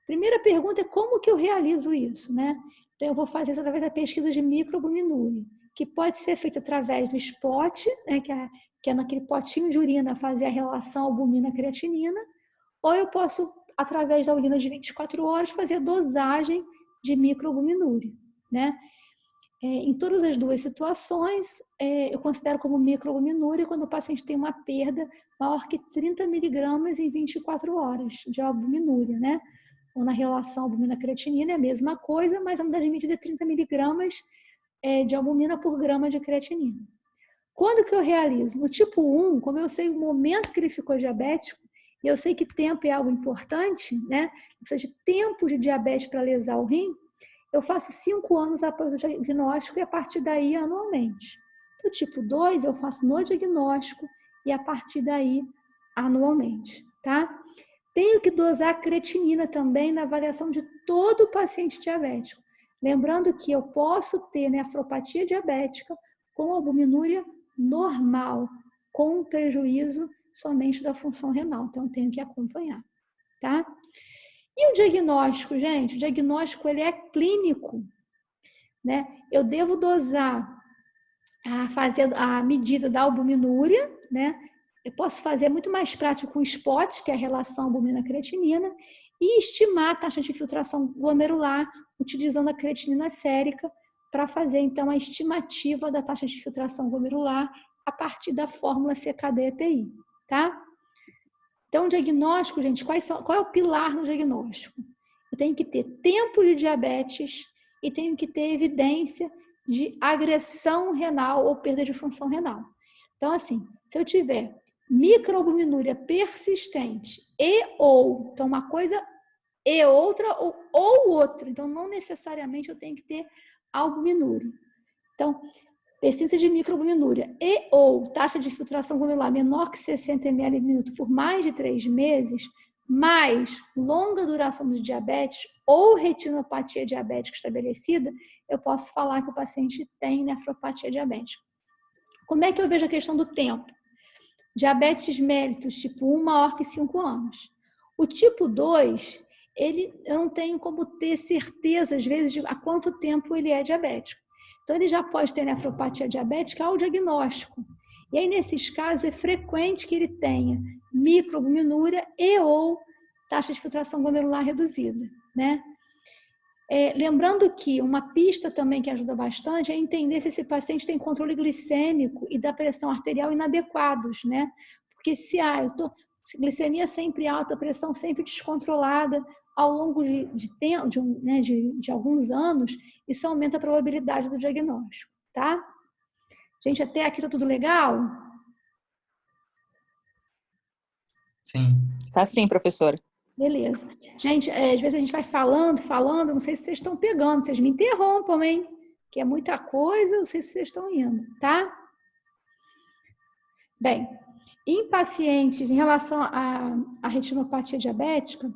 Speaker 1: Primeira pergunta é como que eu realizo isso, né? Então, eu vou fazer isso através da pesquisa de microalbuminúria, que pode ser feita através do spot, né, que é naquele potinho de urina fazer a relação albumina-creatinina, ou eu posso, através da urina de 24 horas, fazer a dosagem de microalbuminúria, né? Em todas as duas situações, eu considero como microalbuminúria quando o paciente tem uma perda maior que 30 miligramas em 24 horas de albuminúria, né? Ou na relação albumina-creatinina é a mesma coisa, mas a unidade medida é 30 miligramas de albumina por grama de creatinina. Quando que eu realizo? No tipo 1, como eu sei o momento que ele ficou diabético, e eu sei que tempo é algo importante, né? Precisa de tempo de diabetes para lesar o rim, eu faço 5 anos após o diagnóstico e a partir daí anualmente. No tipo 2, eu faço no diagnóstico e a partir daí anualmente, tá? Tenho que dosar a creatinina também na avaliação de todo paciente diabético. Lembrando que eu posso ter nefropatia diabética com albuminúria normal, com prejuízo somente da função renal. Então, tenho que acompanhar, tá? E o diagnóstico, gente? O diagnóstico, ele é clínico, né? Eu devo dosar, fazer a medida da albuminúria, né? Eu posso fazer muito mais prático com spot, que é a relação albumina-creatinina, e estimar a taxa de filtração glomerular utilizando a creatinina sérica para fazer, então, a estimativa da taxa de filtração glomerular a partir da fórmula CKD-EPI, tá? Então, o diagnóstico, gente, qual é o pilar do diagnóstico? Eu tenho que ter tempo de diabetes e tenho que ter evidência de agressão renal ou perda de função renal. Então, assim, se eu tiver microalbuminúria persistente então uma coisa e outra ou outra, então não necessariamente eu tenho que ter albuminúria. Então, persistência de microalbuminúria ou taxa de filtração glomerular menor que 60 ml por minuto por mais de 3 meses, mais longa duração do diabetes ou retinopatia diabética estabelecida, eu posso falar que o paciente tem nefropatia diabética. Como é que eu vejo a questão do tempo? Diabetes mellitus tipo 1 maior que 5 anos. O tipo 2, eu não tenho como ter certeza, às vezes, de há quanto tempo ele é diabético. Então, ele já pode ter nefropatia diabética ao diagnóstico. E aí, nesses casos, é frequente que ele tenha microalbuminúria ou taxa de filtração glomerular reduzida, né? Lembrando que uma pista também que ajuda bastante é entender se esse paciente tem controle glicêmico e da pressão arterial inadequados, né? Porque se glicemia sempre alta, pressão sempre descontrolada, ao longo de alguns anos, isso aumenta a probabilidade do diagnóstico, tá? Gente, até aqui tá tudo legal?
Speaker 4: Sim.
Speaker 2: Tá sim, professora.
Speaker 1: Beleza. Gente, às vezes a gente vai falando, não sei se vocês estão pegando, vocês me interrompam, hein? Que é muita coisa, não sei se vocês estão indo, tá? Bem, em pacientes, em relação à retinopatia diabética,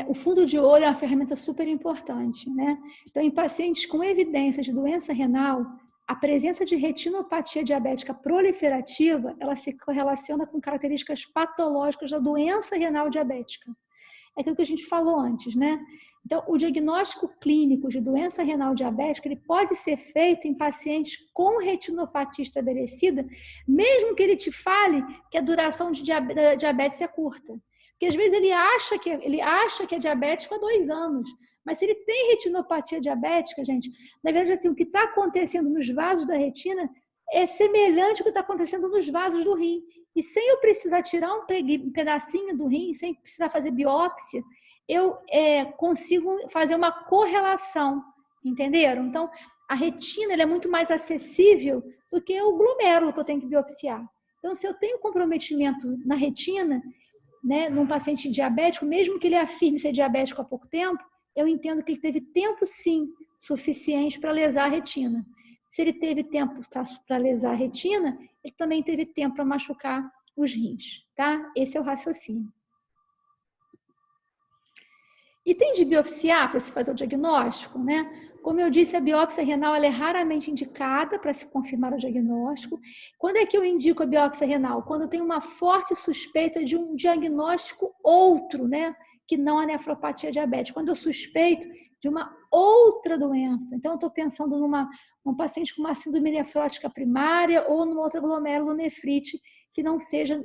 Speaker 1: o fundo de olho é uma ferramenta super importante, né? Então, em pacientes com evidência de doença renal, A presença de retinopatia diabética proliferativa, ela se correlaciona com características patológicas da doença renal diabética. É aquilo que a gente falou antes, né? Então, o diagnóstico clínico de doença renal diabética, ele pode ser feito em pacientes com retinopatia estabelecida, mesmo que ele te fale que a duração de diabetes é curta. Porque às vezes ele acha que é diabético há 2 anos, mas se ele tem retinopatia diabética, gente, na verdade, assim, o que está acontecendo nos vasos da retina é semelhante ao que está acontecendo nos vasos do rim. E sem eu precisar tirar um pedacinho do rim, sem precisar fazer biópsia, eu consigo fazer uma correlação, entenderam? Então, a retina ela é muito mais acessível do que o glomérulo que eu tenho que biopsiar. Então, se eu tenho comprometimento na retina, né, num paciente diabético, mesmo que ele afirme ser diabético há pouco tempo, eu entendo que ele teve tempo, sim, suficiente para lesar a retina. Se ele teve tempo para lesar a retina, ele também teve tempo para machucar os rins, tá? Esse é o raciocínio. E tem de biopsiar para se fazer o diagnóstico, né? Como eu disse, a biópsia renal ela é raramente indicada para se confirmar o diagnóstico. Quando é que eu indico a biópsia renal? Quando eu tenho uma forte suspeita de um diagnóstico outro, né? Que não a nefropatia diabética. Quando eu suspeito de uma outra doença. Então, eu estou pensando num paciente com uma síndrome nefrótica primária ou numa outra glomerulonefrite que não seja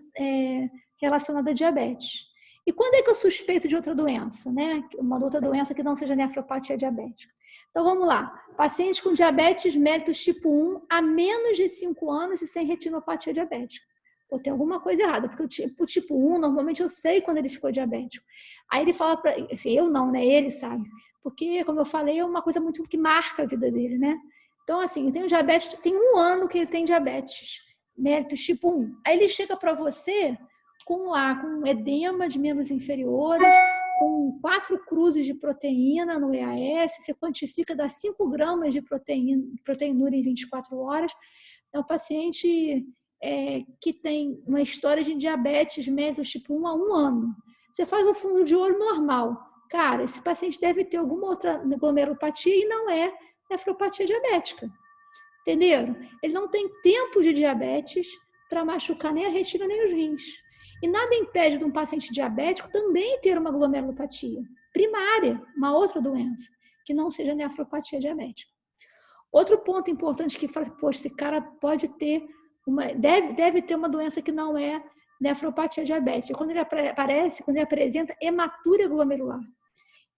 Speaker 1: relacionada a diabetes. E quando é que eu suspeito de outra doença, né? Uma outra doença que não seja nefropatia diabética. Então, vamos lá. Paciente com diabetes mellitus tipo 1 há menos de 5 anos e sem retinopatia diabética. Pô, tem alguma coisa errada, porque o tipo 1, normalmente eu sei quando ele ficou diabético. Aí ele fala para... Assim, eu não, né? Ele sabe. Porque, como eu falei, é uma coisa muito que marca a vida dele, né? Então, assim, eu tenho diabetes, tem 1 ano que ele tem diabetes mellitus tipo 1. Aí ele chega para você com edema de membros inferiores, com 4 cruzes de proteína no EAS, você quantifica, dá 5 gramas de proteinúria em 24 horas. É um paciente que tem uma história de diabetes mellitus tipo 1 há 1 ano. Você faz o fundo de olho normal. Cara, esse paciente deve ter alguma outra glomerulopatia e não é nefropatia diabética. Entenderam? Ele não tem tempo de diabetes para machucar nem a retina nem os rins. E nada impede de um paciente diabético também ter uma glomerulopatia primária, uma outra doença, que não seja nefropatia diabética. Outro ponto importante que fala, poxa, esse cara pode ter deve ter uma doença que não é nefropatia diabética. Quando ele apresenta hematúria glomerular.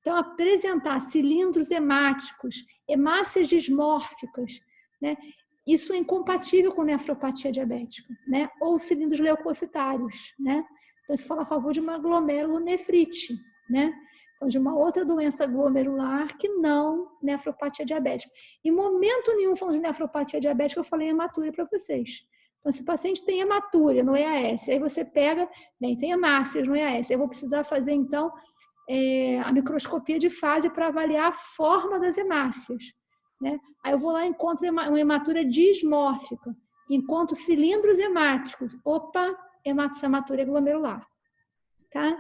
Speaker 1: Então, apresentar cilindros hemáticos, hemácias dismórficas, né? Isso é incompatível com nefropatia diabética, né? Ou cilindros leucocitários, né? Então, isso fala a favor de uma glomerulonefrite, né? Então, de uma outra doença glomerular que não nefropatia diabética. Em momento nenhum, falando de nefropatia diabética, eu falei hematúria para vocês. Então, se o paciente tem hematúria no EAS, aí você pega, tem hemácias no EAS, eu vou precisar fazer, então, a microscopia de fase para avaliar a forma das hemácias. Né? Aí eu vou lá e encontro uma hematúria dismórfica, encontro cilindros hemáticos. Opa, hematúria glomerular. Tá?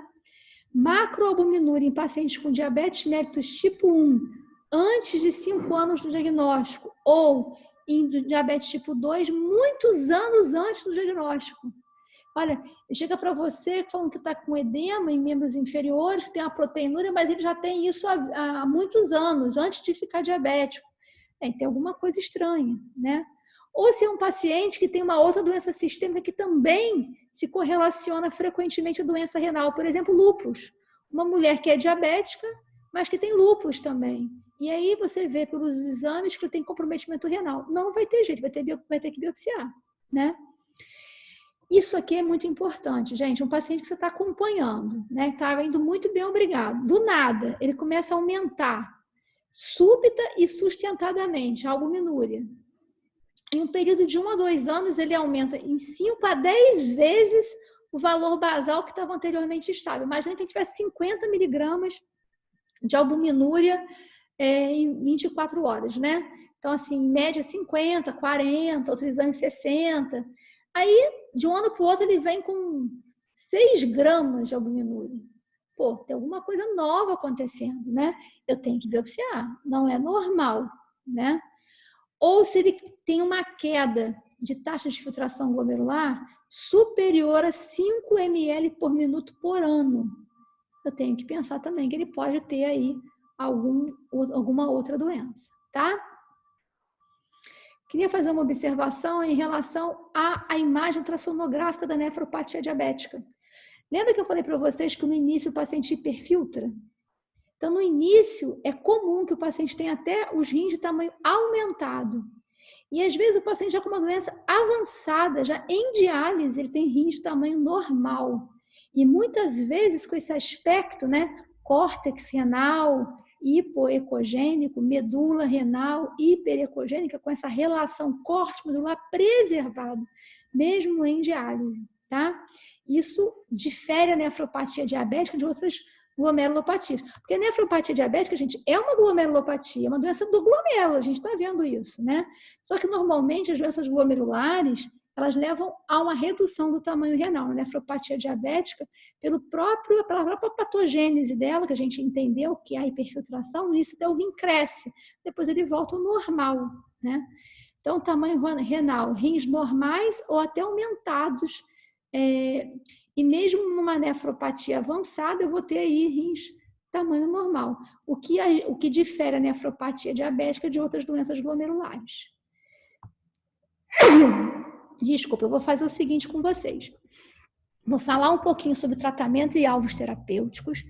Speaker 1: Macroalbuminúria em pacientes com diabetes mellitus tipo 1, antes de 5 anos do diagnóstico, ou em diabetes tipo 2, muitos anos antes do diagnóstico. Olha, chega para você falando que está com edema em membros inferiores, que tem uma proteinúria, mas ele já tem isso há muitos anos, antes de ficar diabético. Tem alguma coisa estranha, né? Ou se é um paciente que tem uma outra doença sistêmica que também se correlaciona frequentemente à doença renal, por exemplo, lúpus. Uma mulher que é diabética, mas que tem lúpus também. E aí você vê pelos exames que tem comprometimento renal. Não vai ter jeito, vai ter que biopsiar, né? Isso aqui é muito importante, gente. Um paciente que você está acompanhando, né? Está indo muito bem, obrigado. Do nada, ele começa a aumentar súbita e sustentadamente a albuminúria. Em um período de 1 a 2 anos, ele aumenta em 5 a 10 vezes o valor basal que estava anteriormente estável. Imagina que a gente tivesse 50 miligramas de albuminúria em 24 horas, né? Então, assim, em média 50, 40, outro exame 60. Aí, de um ano para o outro, ele vem com 6 gramas de albuminúria. Pô, tem alguma coisa nova acontecendo, né? Eu tenho que biopsiar, não é normal, né? ou se ele tem uma queda de taxa de filtração glomerular superior a 5 ml por minuto por ano. Eu tenho que pensar também que ele pode ter aí alguma outra doença, tá? Queria fazer uma observação em relação à imagem ultrassonográfica da nefropatia diabética. Lembra que eu falei para vocês que no início o paciente hiperfiltra? Então, no início, é comum que o paciente tenha até os rins de tamanho aumentado. E, às vezes, o paciente já com uma doença avançada, já em diálise, ele tem rins de tamanho normal. E, muitas vezes, com esse aspecto, né, córtex renal, hipoecogênico, medula renal, hiperecogênica, com essa relação córtex-medular preservada, mesmo em diálise, tá? Isso difere a nefropatia diabética de outras glomerulopatias. Porque a nefropatia diabética, gente, é uma glomerulopatia, é uma doença do glomérulo, a gente está vendo isso, né? Só que, normalmente, as doenças glomerulares, elas levam a uma redução do tamanho renal. A nefropatia diabética, pela própria patogênese dela, que a gente entendeu que é a hiperfiltração, no início o rim cresce, depois ele volta ao normal, né? Então, tamanho renal, rins normais ou até aumentados, e mesmo numa nefropatia avançada, eu vou ter aí rins tamanho normal. O que difere a nefropatia diabética de outras doenças glomerulares. Desculpa, eu vou fazer o seguinte com vocês. Vou falar um pouquinho sobre tratamento e alvos terapêuticos.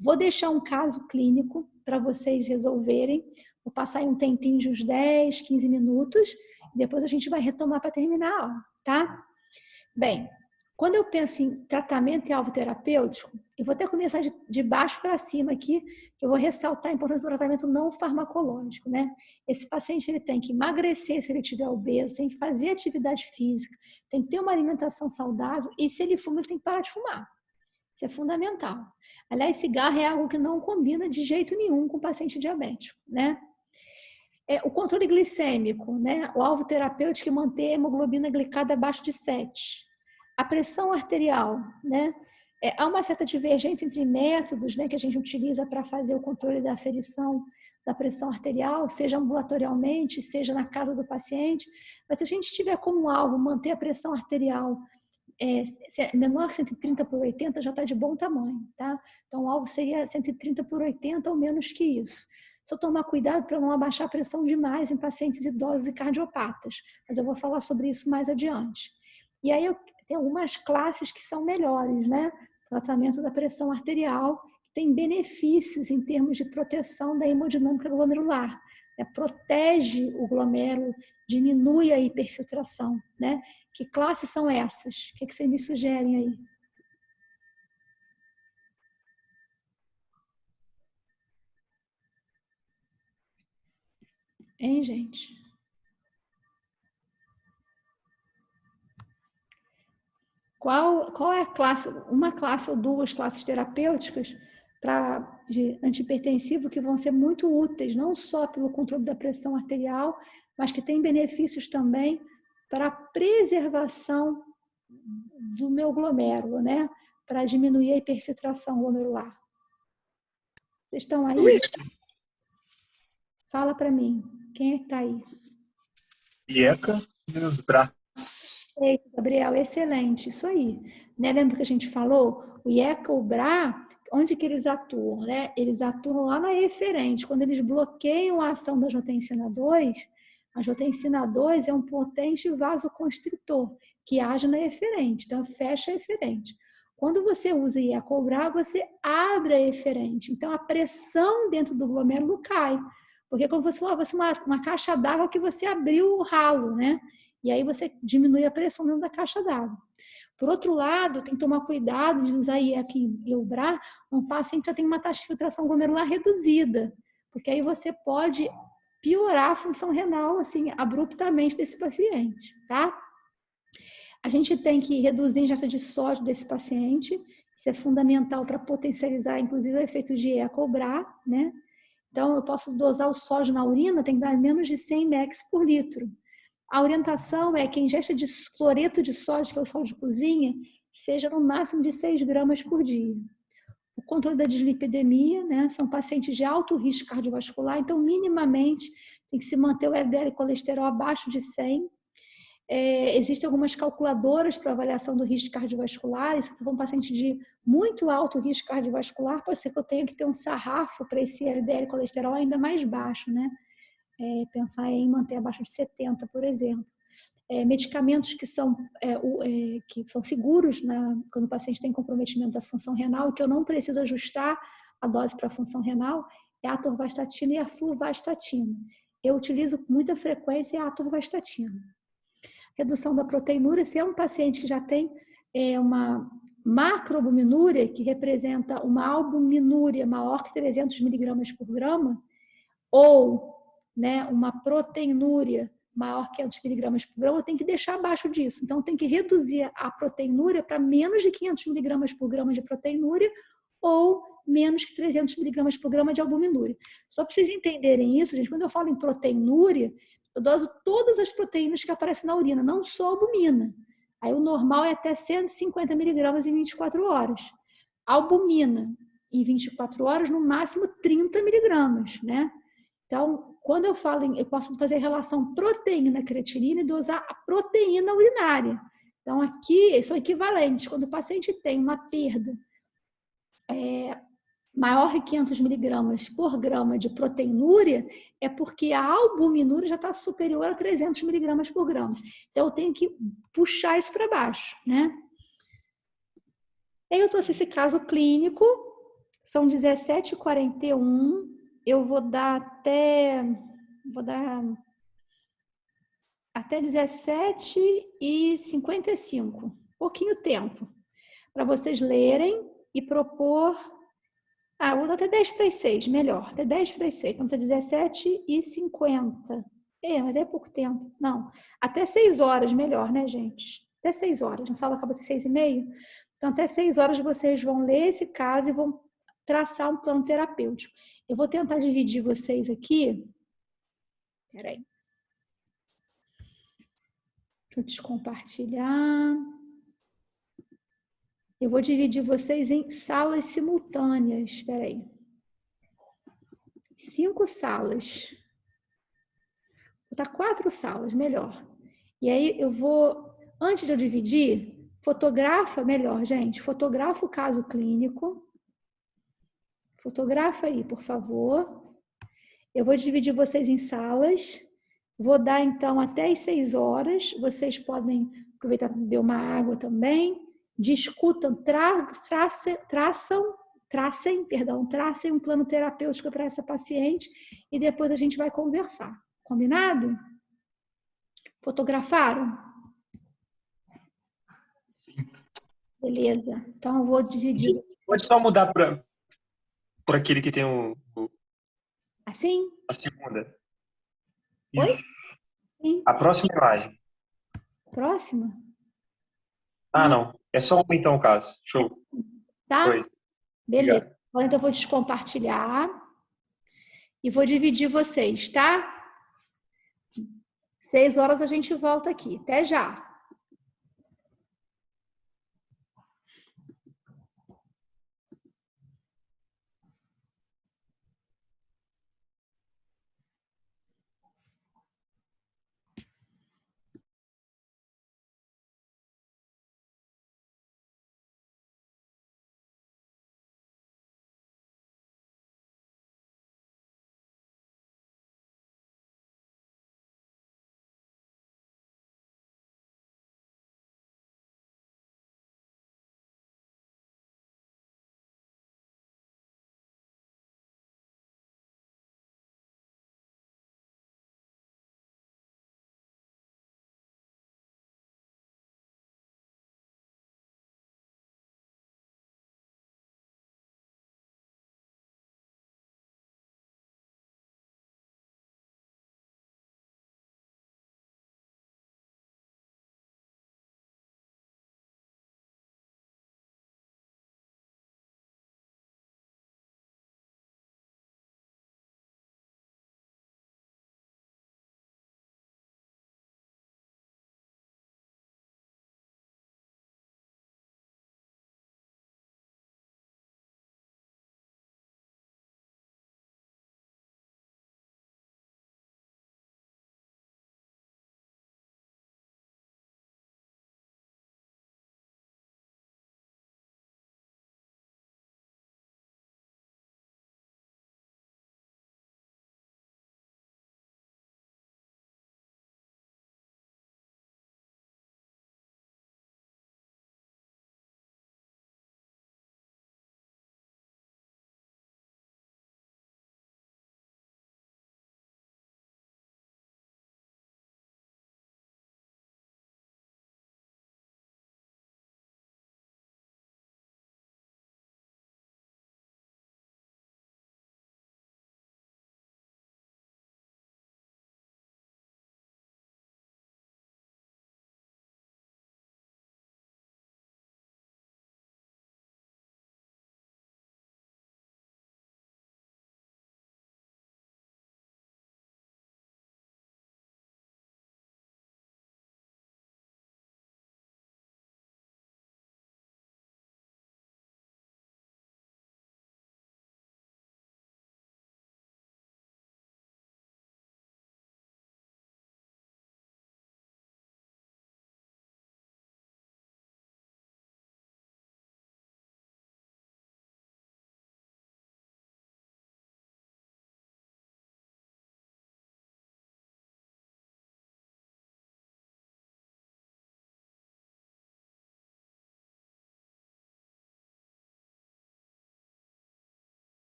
Speaker 1: Vou deixar um caso clínico para vocês resolverem. Vou passar aí um tempinho de uns 10, 15 minutos. Depois a gente vai retomar para terminar a aula, tá? Bem, quando eu penso em tratamento e alvo terapêutico, eu vou até começar de baixo para cima aqui, que eu vou ressaltar a importância do tratamento não farmacológico, né? Esse paciente ele tem que emagrecer se ele estiver obeso, tem que fazer atividade física, tem que ter uma alimentação saudável e se ele fuma, ele tem que parar de fumar. Isso é fundamental. Aliás, cigarro é algo que não combina de jeito nenhum com o paciente diabético, né? O controle glicêmico, né? O alvo terapêutico é manter a hemoglobina glicada abaixo de 7. A pressão arterial, né? Há uma certa divergência entre métodos, né, que a gente utiliza para fazer o controle da aferição da pressão arterial, seja ambulatorialmente, seja na casa do paciente. Mas se a gente tiver como alvo manter a pressão arterial menor que 130 por 80, já está de bom tamanho, tá? Então, o alvo seria 130 por 80 ou menos que isso. Só tomar cuidado para não abaixar a pressão demais em pacientes idosos e cardiopatas. Mas eu vou falar sobre isso mais adiante. E aí, tem algumas classes que são melhores, né? Tratamento da pressão arterial, tem benefícios em termos de proteção da hemodinâmica glomerular. Protege o glomérulo, diminui a hiperfiltração, né? Que classes são essas? O que vocês me sugerem aí? Hein, gente? Qual é a classe, uma classe ou duas classes terapêuticas de antihipertensivo que vão ser muito úteis, não só pelo controle da pressão arterial, mas que têm benefícios também para a preservação do meu glomérulo, né? Para diminuir a hiperfiltração glomerular. Vocês estão aí? Fala para mim. Quem é que está aí?
Speaker 3: IECA e os BRA.
Speaker 1: Perfeito, Gabriel, excelente, isso aí. Né? Lembra que a gente falou? O IECA, o BRA, onde que eles atuam? Né? Eles atuam lá na eferente. Quando eles bloqueiam a ação da angiotensina 2, a angiotensina 2 é um potente vasoconstritor que age na eferente, então fecha a eferente. Quando você usa IECA ou BRA, você abre a eferente, então a pressão dentro do glomérulo cai, porque como você falou, uma caixa d'água que você abriu o ralo, né? E aí você diminui a pressão dentro da caixa d'água. Por outro lado, tem que tomar cuidado de usar IECA e o BRA num paciente que já tem uma taxa de filtração glomerular reduzida, porque aí você pode piorar a função renal, assim, abruptamente desse paciente, tá? A gente tem que reduzir a ingesta de sódio desse paciente, isso é fundamental para potencializar, inclusive, o efeito de IECA ou BRA, né? Então, eu posso dosar o sódio na urina, tem que dar menos de 100 mg por litro. A orientação é que a ingesta de cloreto de sódio, que é o sal de cozinha, seja no máximo de 6 gramas por dia. O controle da dislipidemia, né, são pacientes de alto risco cardiovascular, então minimamente tem que se manter o LDL colesterol abaixo de 100. Existem algumas calculadoras para avaliação do risco cardiovascular. E se for um paciente de muito alto risco cardiovascular, pode ser que eu tenha que ter um sarrafo para esse LDL colesterol ainda mais baixo, né? Pensar em manter abaixo de 70, por exemplo. Medicamentos que são seguros, né, quando o paciente tem comprometimento da função renal, que eu não preciso ajustar a dose para a função renal, é a atorvastatina e a fluvastatina. Eu utilizo com muita frequência a atorvastatina. Redução da proteinúria, se é um paciente que já tem uma macroalbuminúria, que representa uma albuminúria maior que 300 miligramas por grama, ou, né, uma proteinúria maior que 500 miligramas por grama, eu tenho que deixar abaixo disso. Então, tem que reduzir a proteinúria para menos de 500 miligramas por grama de proteinúria ou menos que 300 miligramas por grama de albuminúria. Só para vocês entenderem isso, gente, quando eu falo em proteinúria, eu doso todas as proteínas que aparecem na urina, não só a albumina. Aí o normal é até 150 miligramas em 24 horas. Albumina, em 24 horas, no máximo 30 miligramas, né? Então, quando eu falo eu posso fazer relação proteína-creatinina e dosar a proteína urinária. Então, aqui são equivalentes. Quando o paciente tem uma perda maior que 500 miligramas por grama de proteinúria, é porque a albuminúria já está superior a 300 miligramas por grama. Então, eu tenho que puxar isso para baixo, né? Aí eu trouxe esse caso clínico, são 17h41, eu vou dar até 17h55, pouquinho tempo, para vocês lerem e propor. Vou dar até 10 para as 6, melhor, até 10 para as 6, então até 17h50. Mas é pouco tempo. Não, até 6 horas, melhor, né, gente? Até 6 horas, a sala acaba até 6h30. Então, até 6 horas vocês vão ler esse caso e vão traçar um plano terapêutico. Eu vou tentar dividir vocês aqui. Peraí. Deixa eu descompartilhar. Eu vou dividir vocês em salas simultâneas. Espera aí. 5 salas. Vou botar 4 salas, melhor. E aí eu vou, antes de eu dividir, fotografa, melhor, gente, fotografa o caso clínico. Fotografa aí, por favor. Eu vou dividir vocês em salas. Vou dar, então, até as 6 horas. Vocês podem aproveitar para beber uma água também. Discutam, tracem um plano terapêutico para essa paciente e depois a gente vai conversar. Combinado? Fotografaram?
Speaker 3: Sim.
Speaker 1: Beleza. Então, eu vou dividir.
Speaker 3: Pode só mudar por aquele que tem
Speaker 1: Assim?
Speaker 3: a segunda.
Speaker 1: Oi?
Speaker 3: Isso.
Speaker 1: Sim.
Speaker 3: A próxima imagem.
Speaker 1: Próxima?
Speaker 3: Não. É só uma então o caso. Show.
Speaker 1: Tá?
Speaker 3: Oi.
Speaker 1: Beleza.
Speaker 3: Obrigado.
Speaker 1: Agora, então, eu vou descompartilhar e vou dividir vocês, tá? 6 horas a gente volta aqui. Até já.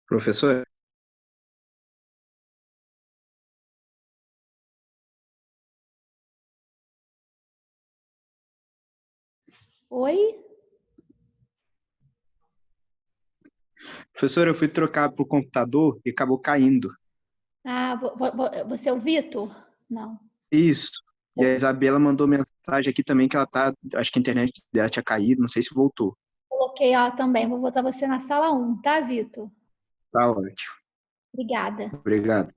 Speaker 5: Professor?
Speaker 1: Oi?
Speaker 5: Professor, eu fui trocar para o computador e acabou caindo.
Speaker 1: Ah, você é o Vitor? Não.
Speaker 5: Isso. E a Isabela mandou mensagem aqui também que ela tá, acho que a internet dela tinha caído, não sei se voltou.
Speaker 1: Coloquei ela também. Vou botar você na sala 1, tá, Vitor?
Speaker 5: Tá ótimo.
Speaker 1: Obrigada.
Speaker 5: Obrigado.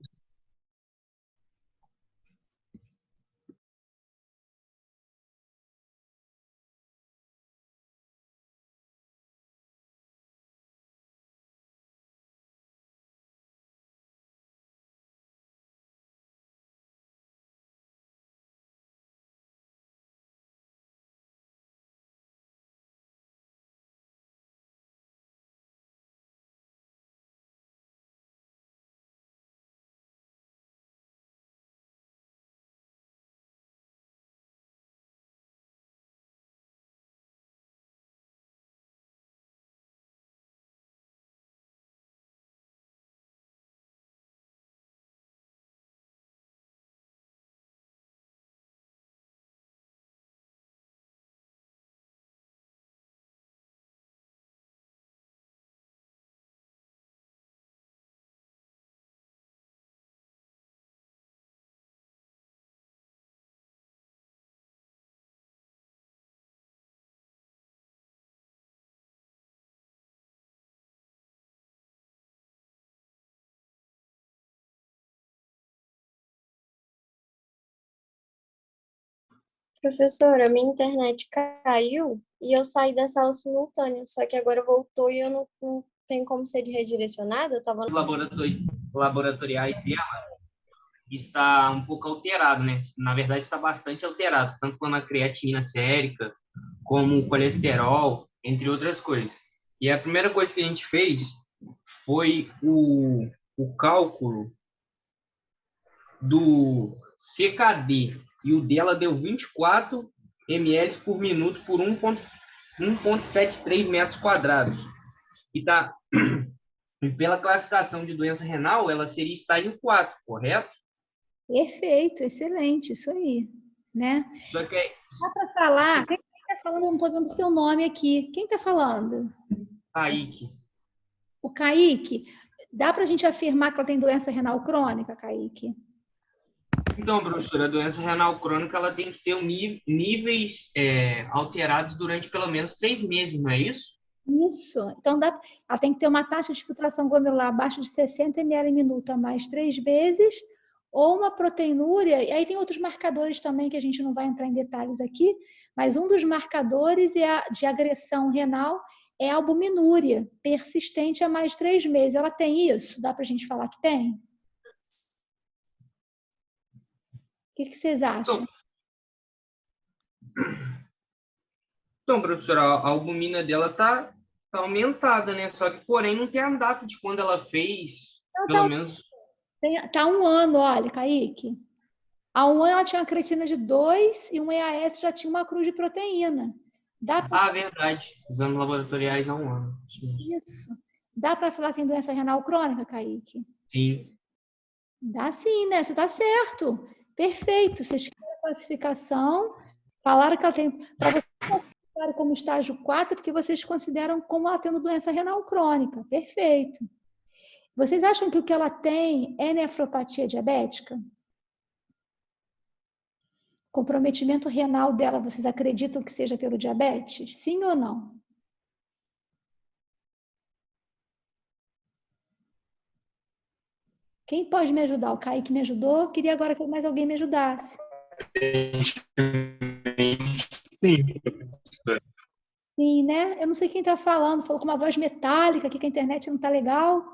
Speaker 6: Professora, minha internet caiu e eu saí da sala simultânea, só que agora voltou e eu não tenho como ser redirecionada. Eu tava...
Speaker 7: Laboratoriais dela está um pouco alterado, né? Na verdade, está bastante alterado, tanto quanto a creatinina sérica, como o colesterol, entre outras coisas. E a primeira coisa que a gente fez foi o cálculo do CKD, e o dela deu 24 ml por minuto por 1,73 metros quadrados. E pela classificação de doença renal, ela seria estágio 4, correto?
Speaker 1: Perfeito, excelente, isso aí, né?
Speaker 7: Só que
Speaker 1: Dá para falar? Quem está falando? Eu não estou vendo o seu nome aqui. Quem está falando?
Speaker 7: Kaique.
Speaker 1: O Kaique. Dá para a gente afirmar que ela tem doença renal crônica, Kaique?
Speaker 7: Então, professora, a doença renal crônica ela tem que ter níveis alterados durante pelo menos 3 meses, não é isso?
Speaker 1: Isso. Então, ela tem que ter uma taxa de filtração glomerular abaixo de 60 ml minuto a mais 3 vezes, ou uma proteinúria, e aí tem outros marcadores também que a gente não vai entrar em detalhes aqui, mas um dos marcadores de agressão renal é a albuminúria, persistente a mais 3 meses. Ela tem isso? Dá para a gente falar que tem? O que vocês acham?
Speaker 7: Então, professora, a albumina dela tá aumentada, né? Só que, porém, não tem a data de quando ela fez, pelo menos...
Speaker 1: Tá 1 ano, olha, Kaique. Há 1 ano ela tinha uma creatina de 2 e um EAS já tinha uma cruz de proteína.
Speaker 7: Verdade. Exames laboratoriais há 1 ano.
Speaker 1: Isso. Dá para falar que tem doença renal crônica, Kaique?
Speaker 7: Sim.
Speaker 1: Dá sim, né? Você está certo. Perfeito. Vocês fizeram a classificação, falaram que ela tem... Para você classificar como estágio 4, porque vocês consideram como ela tendo doença renal crônica. Perfeito. Vocês acham que o que ela tem é nefropatia diabética? Comprometimento renal dela, vocês acreditam que seja pelo diabetes? Sim ou não? Quem pode me ajudar? O Kaique me ajudou. Queria agora que mais alguém me ajudasse.
Speaker 3: Sim.
Speaker 1: Sim, né? Eu não sei quem está falando. Falou com uma voz metálica aqui que a internet não está legal.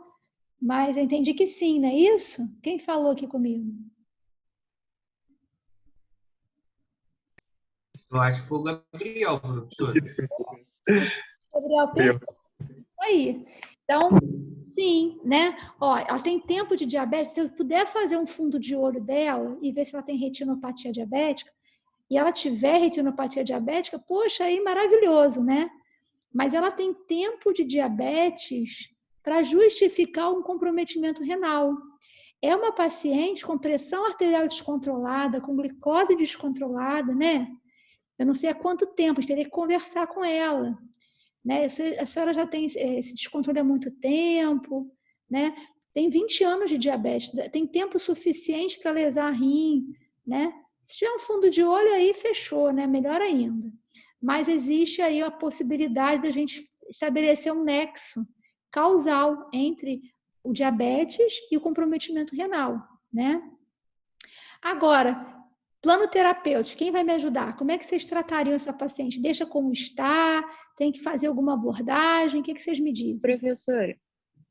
Speaker 1: Mas eu entendi que sim, não é isso? Quem falou aqui comigo?
Speaker 7: Eu acho que foi o Gabriel, professor.
Speaker 1: Gabriel, aí. Então, sim, né? Ó, ela tem tempo de diabetes. Se eu puder fazer um fundo de olho dela e ver se ela tem retinopatia diabética, e ela tiver retinopatia diabética, poxa, aí maravilhoso, né? Mas ela tem tempo de diabetes para justificar um comprometimento renal. É uma paciente com pressão arterial descontrolada, com glicose descontrolada, né? Eu não sei há quanto tempo, a gente teria que conversar com ela, né? A senhora já tem esse descontrole há muito tempo, né? Tem 20 anos de diabetes, tem tempo suficiente para lesar rim, né? Se tiver um fundo de olho aí, fechou, né? Melhor ainda. Mas existe aí a possibilidade da gente estabelecer um nexo causal entre o diabetes e o comprometimento renal, né? Agora, plano terapêutico, quem vai me ajudar? Como é que vocês tratariam essa paciente? Deixa como está? Tem que fazer alguma abordagem? O que vocês me dizem?
Speaker 6: Professora,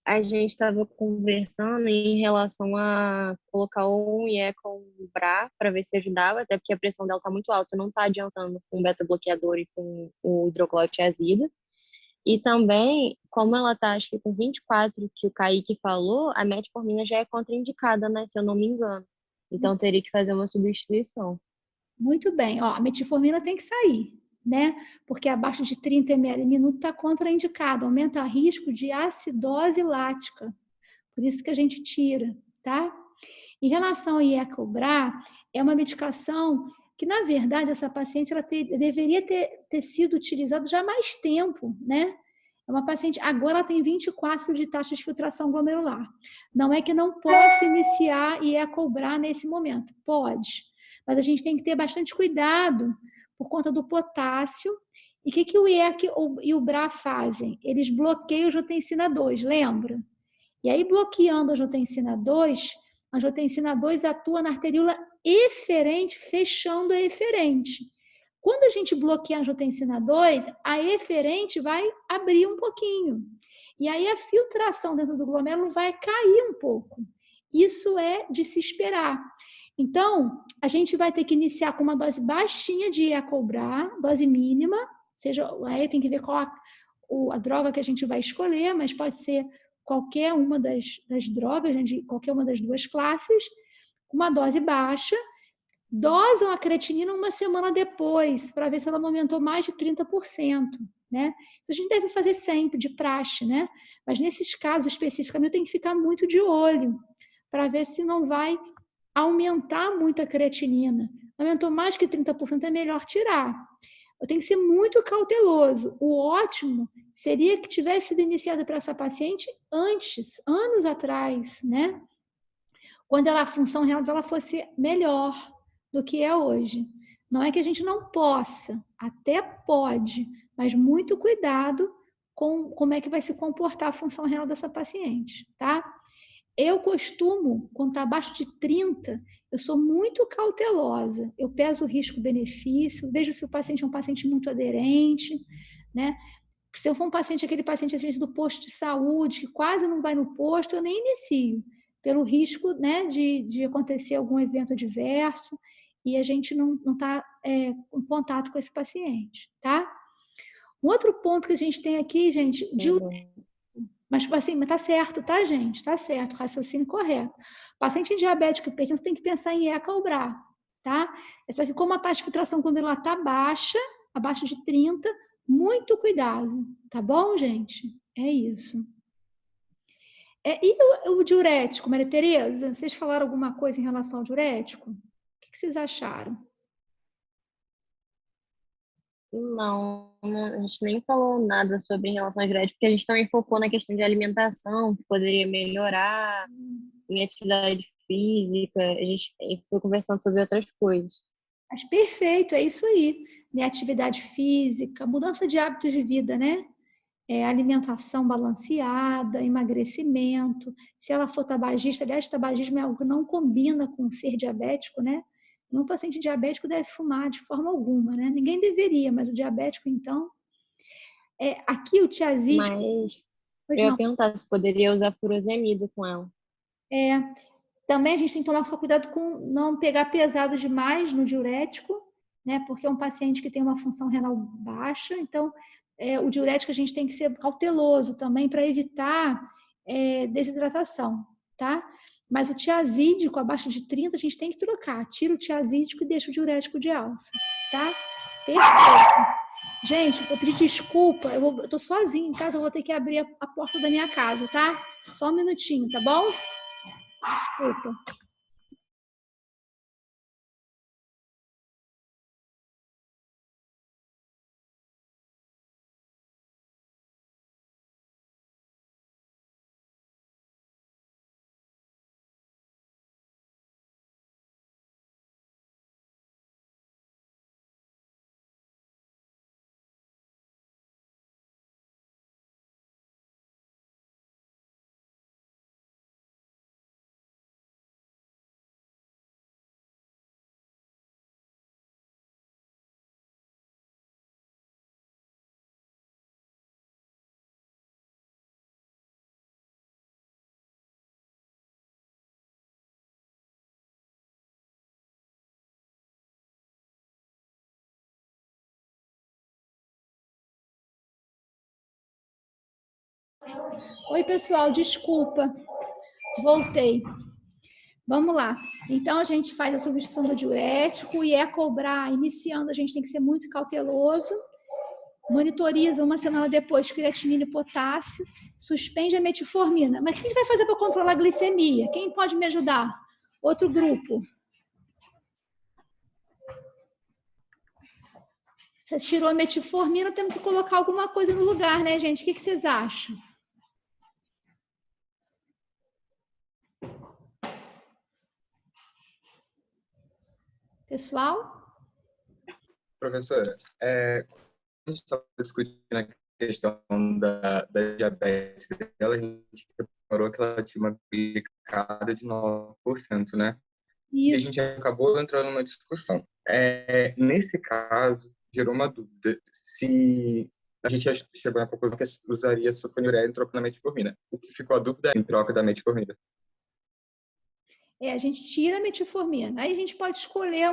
Speaker 6: a gente estava conversando em relação a colocar um IECOBRA para ver se ajudava, até porque a pressão dela está muito alta, não está adiantando com o beta-bloqueador e com o hidroclorotiazida. E também, como ela está, acho que com 24, que o Kaique falou, a metformina já é contraindicada, né, se eu não me engano. Então, teria que fazer uma substituição.
Speaker 1: Muito bem. Ó, a metformina tem que sair, né? Porque abaixo de 30 ml minuto está contraindicado, aumenta o risco de acidose lática. Por isso que a gente tira, tá? Em relação ao IECOBRA, é uma medicação que, na verdade, essa paciente ela deveria ter sido utilizada já há mais tempo, né? É uma paciente, agora ela tem 24 de taxa de filtração glomerular. Não é que não possa iniciar IECOBRA nesse momento, pode. Mas a gente tem que ter bastante cuidado por conta do potássio. E o que o IEC e o BRA fazem? Eles bloqueiam a angiotensina 2, lembra? E aí, bloqueando a angiotensina 2, a angiotensina 2 atua na arteríola eferente, fechando a eferente. Quando a gente bloqueia a angiotensina 2, a eferente vai abrir um pouquinho. E aí a filtração dentro do glomérulo vai cair um pouco. Isso é de se esperar. Então, a gente vai ter que iniciar com uma dose baixinha de IECOBRA, dose mínima, seja, aí tem que ver qual a droga que a gente vai escolher, mas pode ser qualquer uma das drogas, né, de qualquer uma das duas classes, com uma dose baixa, dosam a creatinina uma semana depois, para ver se ela não aumentou mais de 30%, né? Isso a gente deve fazer sempre, de praxe, né? Mas nesses casos especificamente, tem que ficar muito de olho, para ver se não vai aumentar muito a creatinina. Aumentou mais que 30%, é melhor tirar. Eu tenho que ser muito cauteloso. O ótimo seria que tivesse sido iniciada para essa paciente antes, anos atrás, né? Quando a função renal dela fosse melhor do que é hoje. Não é que a gente não possa, até pode, mas muito cuidado com como é que vai se comportar a função renal dessa paciente, tá? Eu costumo, quando está abaixo de 30, eu sou muito cautelosa. Eu peso o risco-benefício, vejo se o paciente é um paciente muito aderente, né? Se eu for um paciente, aquele paciente às vezes do posto de saúde, que quase não vai no posto, eu nem inicio, pelo risco, né, de acontecer algum evento adverso e a gente não está em contato com esse paciente, tá? Um outro ponto que a gente tem aqui, gente, mas assim, tá certo, tá, gente? Tá certo, raciocínio correto. Paciente diabético e hipertenso tem que pensar em IECOBRA, tá? É só que como a taxa de filtração glomerular tá baixa, abaixo de 30, muito cuidado, tá bom, gente? É isso. E o diurético, Maria Tereza? Vocês falaram alguma coisa em relação ao diurético? O que vocês acharam?
Speaker 6: Não, a gente nem falou nada sobre em relação ao diurético, porque a gente também focou na questão de alimentação, que poderia melhorar, em atividade física, a gente foi conversando sobre outras coisas.
Speaker 1: Mas perfeito, é isso aí. Né? Atividade física, mudança de hábitos de vida, né? Alimentação balanceada, emagrecimento. Se ela for tabagista, aliás, tabagismo é algo que não combina com ser diabético, né? Nenhum paciente diabético deve fumar de forma alguma, né? Ninguém deveria, mas o diabético, então... aqui o tiazismo...
Speaker 6: Mas eu ia perguntar se poderia usar furosemida com ela.
Speaker 1: Também a gente tem que tomar só cuidado com não pegar pesado demais no diurético, né? Porque é um paciente que tem uma função renal baixa, então... o diurético a gente tem que ser cauteloso também para evitar desidratação, tá? Mas o tiazídico, abaixo de 30, a gente tem que trocar. Tira o tiazídico e deixa o diurético de alça, tá? Perfeito. Gente, vou pedir desculpa, eu tô sozinha em casa, eu vou ter que abrir a porta da minha casa, tá? Só um minutinho, tá bom? Desculpa. Oi, pessoal, desculpa. Voltei. Vamos lá. Então, a gente faz a substituição do diurético e cobrar, iniciando, a gente tem que ser muito cauteloso. Monitoriza uma semana depois creatinina e potássio, suspende a metformina. Mas o que a gente vai fazer para controlar a glicemia? Quem pode me ajudar? Outro grupo. Você tirou a metformina, temos que colocar alguma coisa no lugar, né, gente? O que vocês acham? Pessoal?
Speaker 8: Professora, a gente estava discutindo a questão da diabetes dela, a gente reparou que ela tinha uma glicada de 9%, né?
Speaker 1: Isso.
Speaker 8: E a gente acabou entrando numa discussão. Nesse caso, gerou uma dúvida se a gente chegou na conclusão que usaria sulfonilureia em troca da metformina. O que ficou a dúvida é em troca da metformina.
Speaker 1: A gente tira a metformina. Aí a gente pode escolher,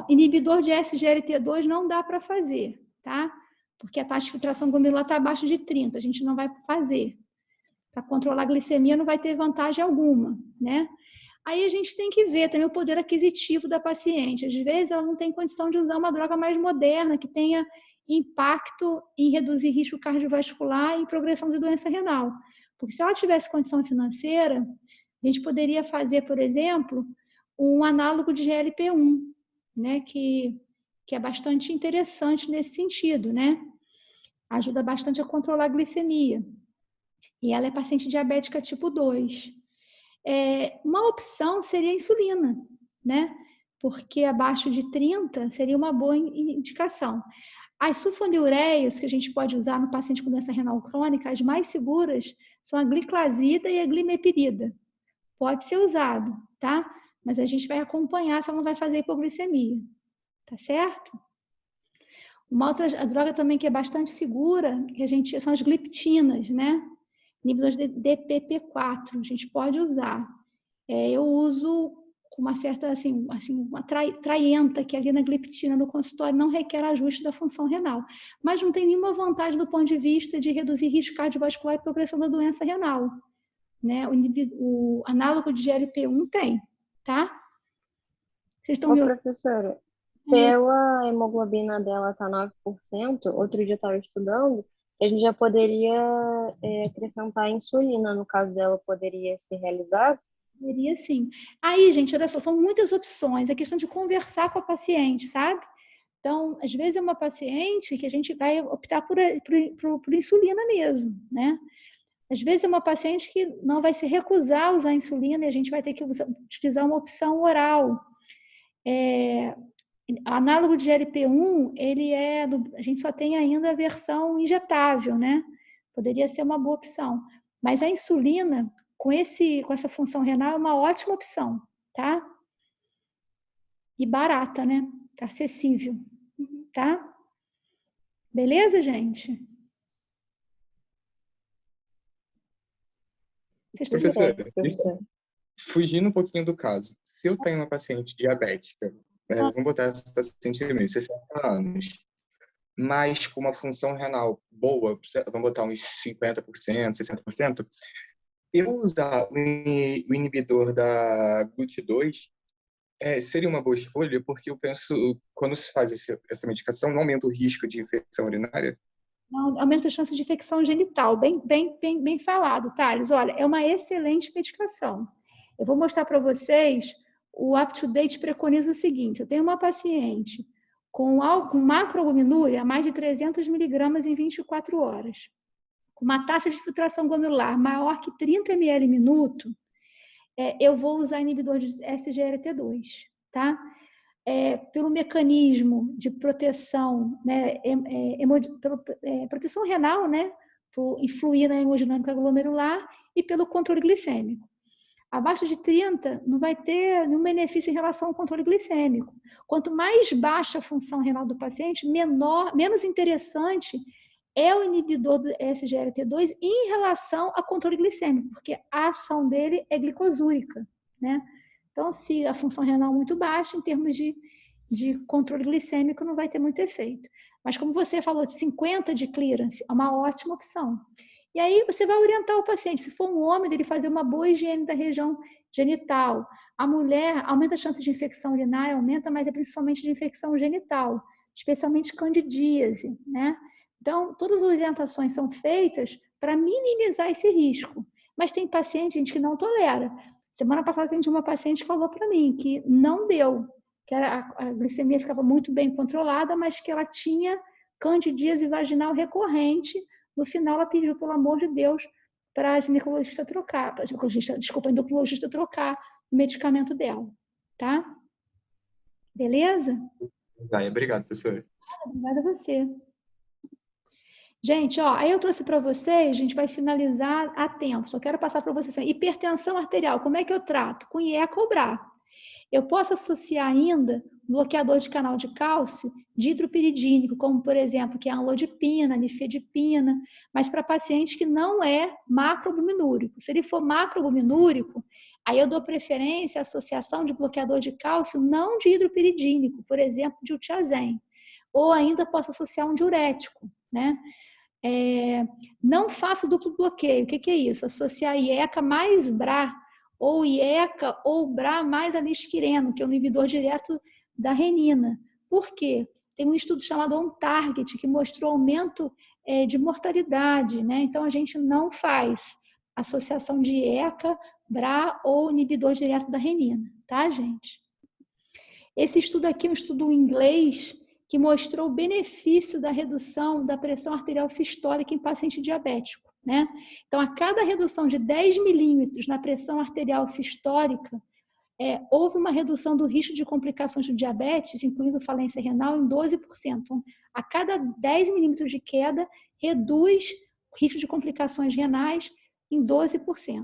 Speaker 1: inibidor de SGLT2 não dá para fazer, tá? Porque a taxa de filtração glomerular está abaixo de 30, a gente não vai fazer. Para controlar a glicemia não vai ter vantagem alguma, né? Aí a gente tem que ver também o poder aquisitivo da paciente. Às vezes ela não tem condição de usar uma droga mais moderna, que tenha impacto em reduzir risco cardiovascular e progressão de doença renal. Porque se ela tivesse condição financeira, a gente poderia fazer, por exemplo, um análogo de GLP-1, né, que é bastante interessante nesse sentido, né? Ajuda bastante a controlar a glicemia. E ela é paciente diabética tipo 2. Uma opção seria a insulina, né? Porque abaixo de 30 seria uma boa indicação. As sulfonilureias que a gente pode usar no paciente com doença renal crônica, as mais seguras são a gliclazida e a glimepirida. Pode ser usado, tá? Mas a gente vai acompanhar se ela não vai fazer hipoglicemia, tá certo? Uma outra droga também que é bastante segura, são as gliptinas, né? Inibidores de DPP4, a gente pode usar. Eu uso com uma certa, uma traienta, que ali na gliptina no consultório não requer ajuste da função renal. Mas não tem nenhuma vantagem do ponto de vista de reduzir risco cardiovascular e progressão da doença renal. Né? O análogo de GLP-1 tem, tá? Vocês estão
Speaker 6: professora, pela hemoglobina dela tá 9%, outro dia eu estava estudando, a gente já poderia acrescentar a insulina, no caso dela, poderia ser realizado?
Speaker 1: Poderia sim. Aí, gente, olha só, são muitas opções, é questão de conversar com a paciente, sabe? Então, às vezes é uma paciente que a gente vai optar por insulina mesmo, né? Às vezes é uma paciente que não vai se recusar a usar a insulina e a gente vai ter que utilizar uma opção oral. Análogo de GLP-1, a gente só tem ainda a versão injetável, né? Poderia ser uma boa opção. Mas a insulina, com essa função renal, é uma ótima opção, tá? E barata, né? Tá acessível, tá? Beleza, gente?
Speaker 8: Professora, fugindo um pouquinho do caso, se eu tenho uma paciente diabética, vamos botar essa paciente de 60 anos, mas com uma função renal boa, vamos botar uns 50%, 60%, eu usar o inibidor da GLUT2 seria uma boa escolha, porque eu penso, quando se faz essa medicação, não aumenta o risco de infecção urinária?
Speaker 1: Não, aumenta a chance de infecção genital. Bem falado, Thales. Olha, é uma excelente medicação. Eu vou mostrar para vocês, o UpToDate preconiza o seguinte: eu tenho uma paciente com macroalbuminúria a mais de 300 miligramas em 24 horas, com uma taxa de filtração glomerular maior que 30 ml minuto, eu vou usar inibidor de SGLT2, tá? Pelo mecanismo de proteção, né, proteção renal, né, por influir na hemodinâmica glomerular e pelo controle glicêmico. Abaixo de 30 não vai ter nenhum benefício em relação ao controle glicêmico. Quanto mais baixa a função renal do paciente, menos interessante é o inibidor do SGLT2 em relação ao controle glicêmico, porque a ação dele é glicosúrica, né? Então, se a função renal é muito baixa, em termos de controle glicêmico, não vai ter muito efeito. Mas, como você falou, de 50 de clearance, é uma ótima opção. E aí, você vai orientar o paciente. Se for um homem, ele fazer uma boa higiene da região genital. A mulher, aumenta a chance de infecção urinária, aumenta, mas é principalmente de infecção genital, especialmente candidíase, né? Então, todas as orientações são feitas para minimizar esse risco. Mas tem paciente, gente, que não tolera. Semana passada, uma paciente falou para mim que não deu, que a glicemia ficava muito bem controlada, mas que ela tinha candidíase vaginal recorrente. No final, ela pediu, pelo amor de Deus, para a ginecologista trocar, a endocrinologista trocar o medicamento dela, tá? Beleza?
Speaker 8: Obrigado, professora.
Speaker 1: Obrigada a você. Gente, aí eu trouxe para vocês, a gente vai finalizar a tempo, só quero passar para vocês. Hipertensão arterial, como é que eu trato? Com IECA ou BRA. Eu posso associar ainda bloqueador de canal de cálcio de hidropiridínico, como, por exemplo, que é a amlodipina, nifedipina, mas para paciente que não é macroalbuminúrico. Se ele for macroalbuminúrico, aí eu dou preferência à associação de bloqueador de cálcio não de hidropiridínico, por exemplo, de diltiazem. Ou ainda posso associar um diurético, né? Não faço duplo bloqueio. O que é isso? Associar IECA mais BRA, ou IECA ou BRA mais alisquireno, que é um inibidor direto da renina. Por quê? Tem um estudo chamado OnTarget, que mostrou aumento de mortalidade, né? Então, a gente não faz associação de IECA, BRA ou inibidor direto da renina, tá, gente? Esse estudo aqui é um estudo em inglês que mostrou o benefício da redução da pressão arterial sistólica em paciente diabético, né? Então, a cada redução de 10 milímetros na pressão arterial sistólica, houve uma redução do risco de complicações do diabetes, incluindo falência renal, em 12%. Então, a cada 10 milímetros de queda, reduz o risco de complicações renais em 12%.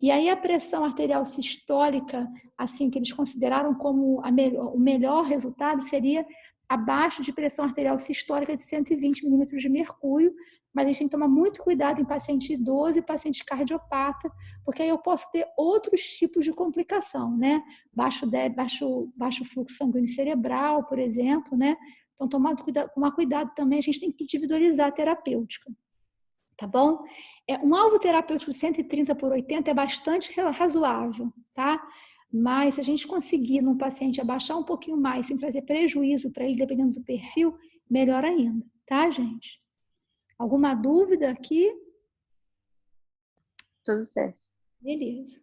Speaker 1: E aí a pressão arterial sistólica, assim, que eles consideraram como o melhor resultado, seria abaixo de pressão arterial sistólica de 120 milímetros de mercúrio, mas a gente tem que tomar muito cuidado em paciente idoso e paciente cardiopata, porque aí eu posso ter outros tipos de complicação, né? Baixo fluxo sanguíneo cerebral, por exemplo, né? Então, tomar cuidado também, a gente tem que individualizar a terapêutica, tá bom? Um alvo terapêutico 130/80 é bastante razoável, tá? Mas se a gente conseguir num paciente abaixar um pouquinho mais, sem trazer prejuízo para ele, dependendo do perfil, melhor ainda, tá, gente? Alguma dúvida aqui?
Speaker 6: Tudo certo.
Speaker 1: Beleza.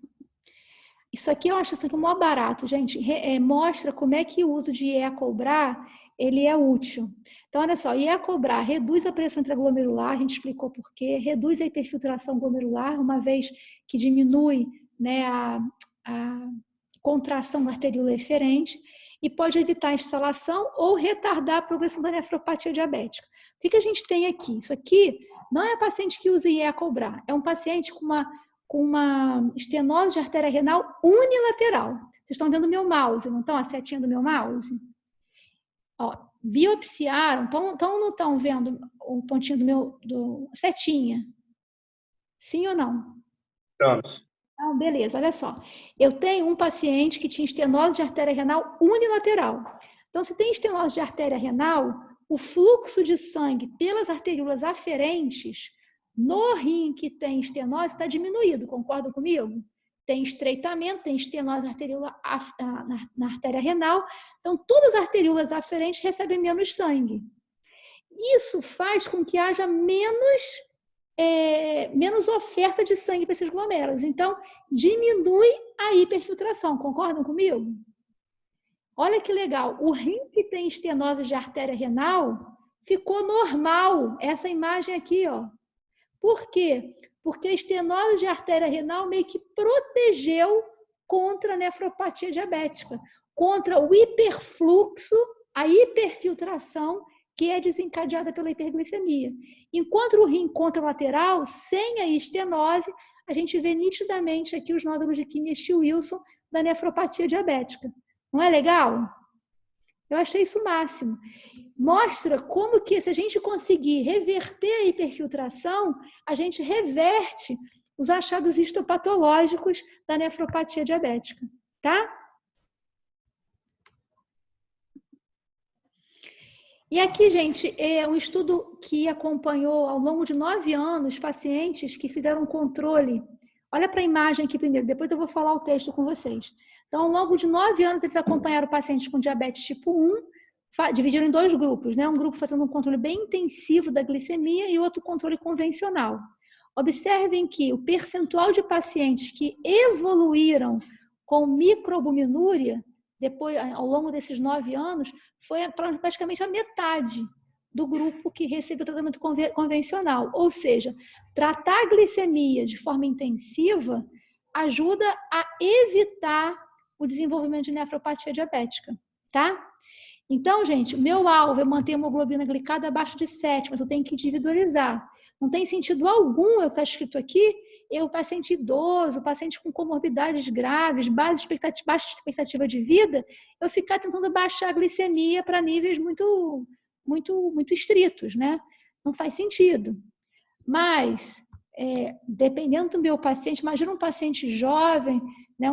Speaker 1: Isso aqui, eu acho isso aqui o maior barato, gente. Mostra como é que o uso de IECA ou BRA, ele é útil. Então, olha só, IECA ou BRA reduz a pressão intraglomerular, a gente explicou por quê, reduz a hiperfiltração glomerular, uma vez que diminui, né, a contração arteriolar eferente, e pode evitar a instalação ou retardar a progressão da nefropatia diabética. O que a gente tem aqui? Isso aqui não é paciente que usa IECA ou BRA, é um paciente com uma estenose de artéria renal unilateral. Vocês estão vendo o meu mouse, não estão? A setinha do meu mouse? Biopsiaram, então não estão vendo o pontinho do setinha? Sim ou não?
Speaker 3: Estamos.
Speaker 1: Beleza, olha só. Eu tenho um paciente que tinha estenose de artéria renal unilateral. Então, se tem estenose de artéria renal, o fluxo de sangue pelas arteriolas aferentes no rim que tem estenose está diminuído, concordam comigo? tem estreitamento, tem estenose na artéria renal. Então, todas as arteríolas aferentes recebem menos sangue. Isso faz com que haja menos oferta de sangue para esses glomérulos. Então, diminui a hiperfiltração. Concordam comigo? Olha que legal. O rim que tem estenose de artéria renal ficou normal. Essa imagem aqui, ó. Por quê? Porque a estenose de artéria renal meio que protegeu contra a nefropatia diabética, contra o hiperfluxo, a hiperfiltração que é desencadeada pela hiperglicemia. Enquanto o rim contralateral, sem a estenose, a gente vê nitidamente aqui os nódulos de Kimmich-Wilson da nefropatia diabética. Não é legal? Eu achei isso o máximo. Mostra como que, se a gente conseguir reverter a hiperfiltração, a gente reverte os achados histopatológicos da nefropatia diabética, tá? E aqui, gente, é um estudo que acompanhou ao longo de 9 anos pacientes que fizeram um controle. Olha para a imagem aqui primeiro, depois eu vou falar o texto com vocês. Então, ao longo de 9 anos, eles acompanharam pacientes com diabetes tipo 1, dividiram em 2 grupos, né? Um grupo fazendo um controle bem intensivo da glicemia e outro controle convencional. Observem que o percentual de pacientes que evoluíram com microalbuminúria, depois, ao longo desses 9 anos, foi praticamente a metade do grupo que recebeu tratamento convencional. Ou seja, tratar a glicemia de forma intensiva ajuda a evitar o desenvolvimento de nefropatia diabética, tá? Então, gente, o meu alvo é manter a hemoglobina glicada abaixo de 7, mas eu tenho que individualizar. Não tem sentido algum eu estar escrito aqui, o paciente idoso, o paciente com comorbidades graves, baixa expectativa de vida, eu ficar tentando baixar a glicemia para níveis muito estritos, né? Não faz sentido. Mas, dependendo do meu paciente, imagina um paciente jovem, né?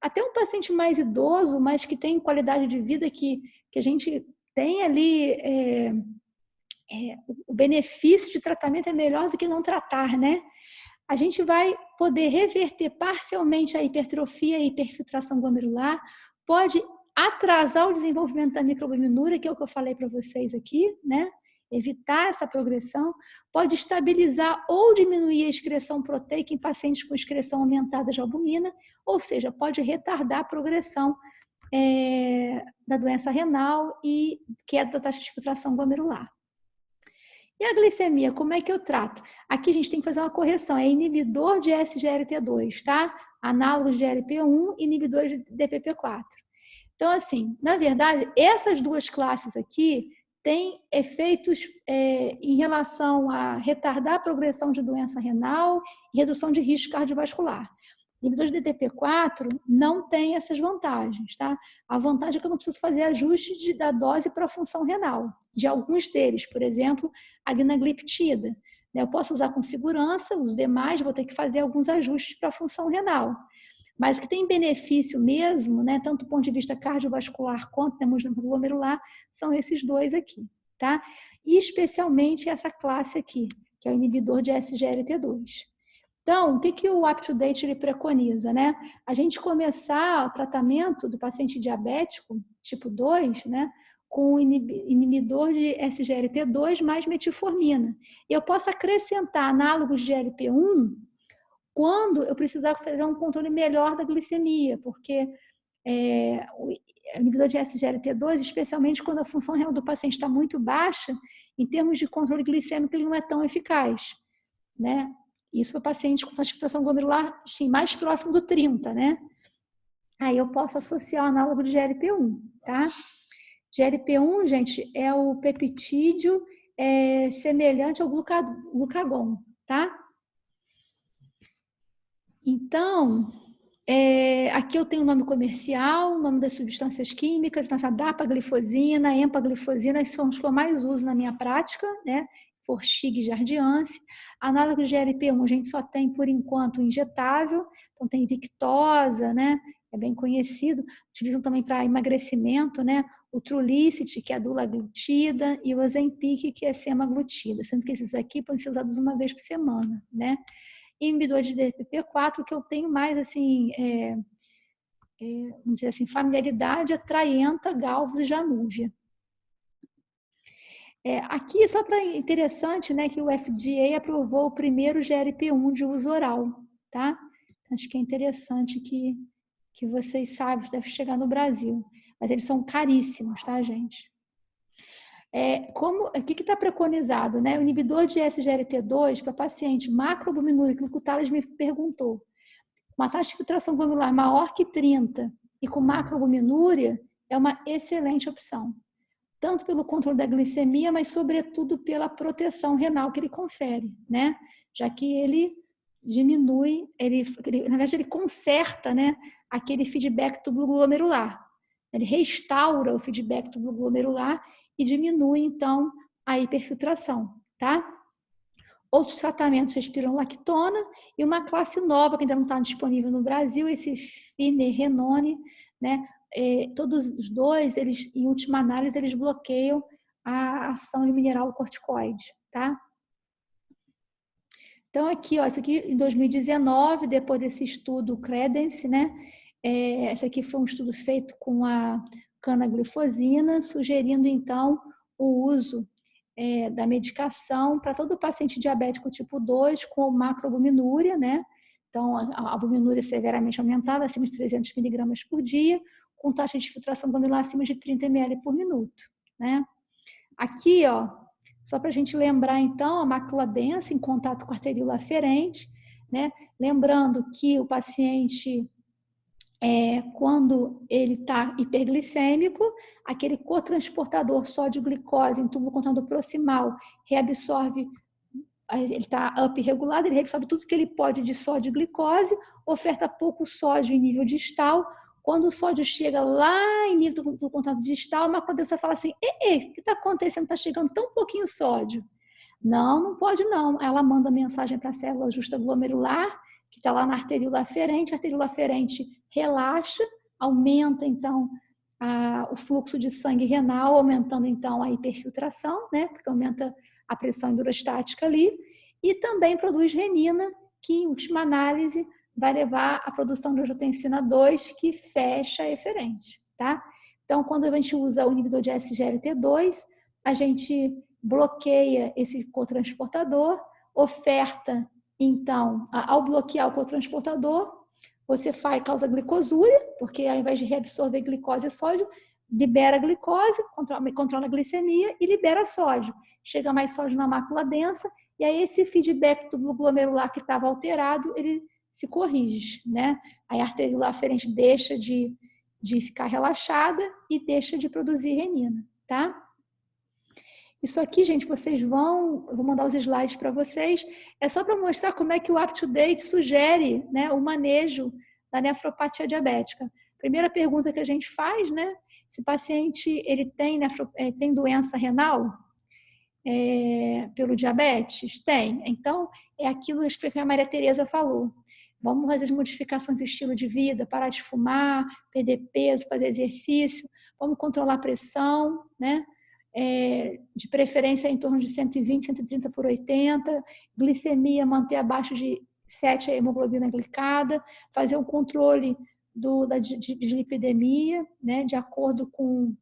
Speaker 1: Até um paciente mais idoso, mas que tem qualidade de vida que a gente tem ali, o benefício de tratamento é melhor do que não tratar, né? A gente vai poder reverter parcialmente a hipertrofia e a hiperfiltração glomerular, pode atrasar o desenvolvimento da microalbuminúria, que é o que eu falei para vocês aqui, né? Evitar essa progressão, pode estabilizar ou diminuir a excreção proteica em pacientes com excreção aumentada de albumina, ou seja, pode retardar a progressão da doença renal e queda da taxa de filtração glomerular. E a glicemia, como é que eu trato? Aqui a gente tem que fazer uma correção, é inibidor de SGLT2, tá? Análogos de GLP-1, inibidores de DPP-4. Então, assim, na verdade, essas 2 classes aqui têm efeitos em relação a retardar a progressão de doença renal e redução de risco cardiovascular. Inibidores de DPP-4 não tem essas vantagens, tá? A vantagem é que eu não preciso fazer ajuste da dose para a função renal, de alguns deles, por exemplo, a linagliptida. Eu posso usar com segurança, os demais vou ter que fazer alguns ajustes para a função renal. Mas o que tem benefício mesmo, né, tanto do ponto de vista cardiovascular quanto da hemodinâmica glomerular, são esses 2 aqui, tá? E especialmente essa classe aqui, que é o inibidor de SGLT2. Então, o que o UpToDate ele preconiza, né? A gente começar o tratamento do paciente diabético tipo 2, né, com o inibidor de SGLT2 mais metformina. Eu posso acrescentar análogos de GLP-1 quando eu precisar fazer um controle melhor da glicemia, porque o inibidor de SGLT2, especialmente quando a função renal do paciente está muito baixa, em termos de controle glicêmico, ele não é tão eficaz, né? Isso para paciente com taxa de filtração glomerular, sim, mais próximo do 30, né? Aí eu posso associar o análogo de GLP-1, tá? GLP-1, gente, é o peptídeo semelhante ao glucagon, tá? Então, aqui eu tenho o nome comercial, o nome das substâncias químicas, então, dapaglifosina, empaglifosina, são os que eu mais uso na minha prática, né? Forxiga e Jardiance. Análogo de GLP-1 a gente só tem, por enquanto, injetável, então tem Victoza, né? É bem conhecido. Utilizam também para emagrecimento, né? O Trulicity, que é a dulaglutida, e o Ozempic, que é semaglutida, sendo que esses aqui podem ser usados uma vez por semana, né? inibidor de DPP-4, que eu tenho mais, assim, vamos dizer assim, familiaridade, é Traienta, Galvus e Janúvia. Aqui, só para interessante, né, que o FDA aprovou o primeiro GLP-1 de uso oral, tá? Acho que é interessante que vocês sabem, deve chegar no Brasil. Mas eles são caríssimos, tá, gente? O que está preconizado, né? O inibidor de SGLT2 para paciente macroalbuminúrico, que o Thales me perguntou. Uma taxa de filtração glomerular maior que 30 e com macroalbuminúria é uma excelente opção. Tanto pelo controle da glicemia, mas sobretudo pela proteção renal que ele confere, né? Já que ele diminui, na verdade ele conserta, né, aquele feedback tubo glomerular. Ele restaura o feedback tubo glomerular e diminui, então, a hiperfiltração, tá? Outros tratamentos respiram lactona e uma classe nova que ainda não está disponível no Brasil, esse finerenone, né? Todos os dois, eles, em última análise, eles bloqueiam a ação de mineralocorticoide, tá? Então, aqui, ó, isso aqui em 2019, depois desse estudo Credence, né? Esse aqui foi um estudo feito com a canaglifosina, sugerindo, então, o uso da medicação para todo paciente diabético tipo 2 com macroalbuminúria, né? Então, a albuminúria severamente aumentada, acima de 300 miligramas por dia, com taxa de filtração glomerular acima de 30 ml por minuto, né? Aqui, ó, só para a gente lembrar, então, a mácula densa em contato com a arteríola aferente, né? Lembrando que o paciente, quando ele está hiperglicêmico, aquele cotransportador sódio-glicose em túbulo contorno proximal reabsorve, ele está up regulado, ele reabsorve tudo que ele pode de sódio e glicose, oferta pouco sódio em nível distal. Quando o sódio chega lá em nível do contato distal, a mácula densa fala assim, o que está acontecendo? Está chegando tão pouquinho sódio. Não pode não. Ela manda mensagem para a célula justa glomerular, que está lá na arteríola aferente. A arteríola aferente relaxa, aumenta, então, o fluxo de sangue renal, aumentando, então, a hiperfiltração, né? Porque aumenta a pressão hidrostática ali. E também produz renina, que, em última análise, vai levar à produção de angiotensina 2, que fecha a eferente, tá? Então, quando a gente usa o inibidor de SGLT2, a gente bloqueia esse cotransportador, oferta, então, ao bloquear o cotransportador, você causa glicosúria, porque ao invés de reabsorver glicose e sódio, libera a glicose, controla a glicemia e libera sódio. Chega mais sódio na mácula densa, e aí esse feedback do glomerular que estava alterado, ele se corrige, né? Aí a arteríola aferente deixa de ficar relaxada e deixa de produzir renina, tá? Isso aqui, gente, eu vou mandar os slides para vocês, é só para mostrar como é que o UpToDate sugere, né, o manejo da nefropatia diabética. Primeira pergunta que a gente faz, né? Se o paciente ele tem doença renal pelo diabetes? Tem. Então, é aquilo que a Maria Tereza falou. Vamos fazer as modificações do estilo de vida, parar de fumar, perder peso, fazer exercício, vamos controlar a pressão, né? De preferência em torno de 120, 130 por 80, glicemia manter abaixo de 7 a hemoglobina glicada, fazer um controle da dislipidemia, né, de acordo com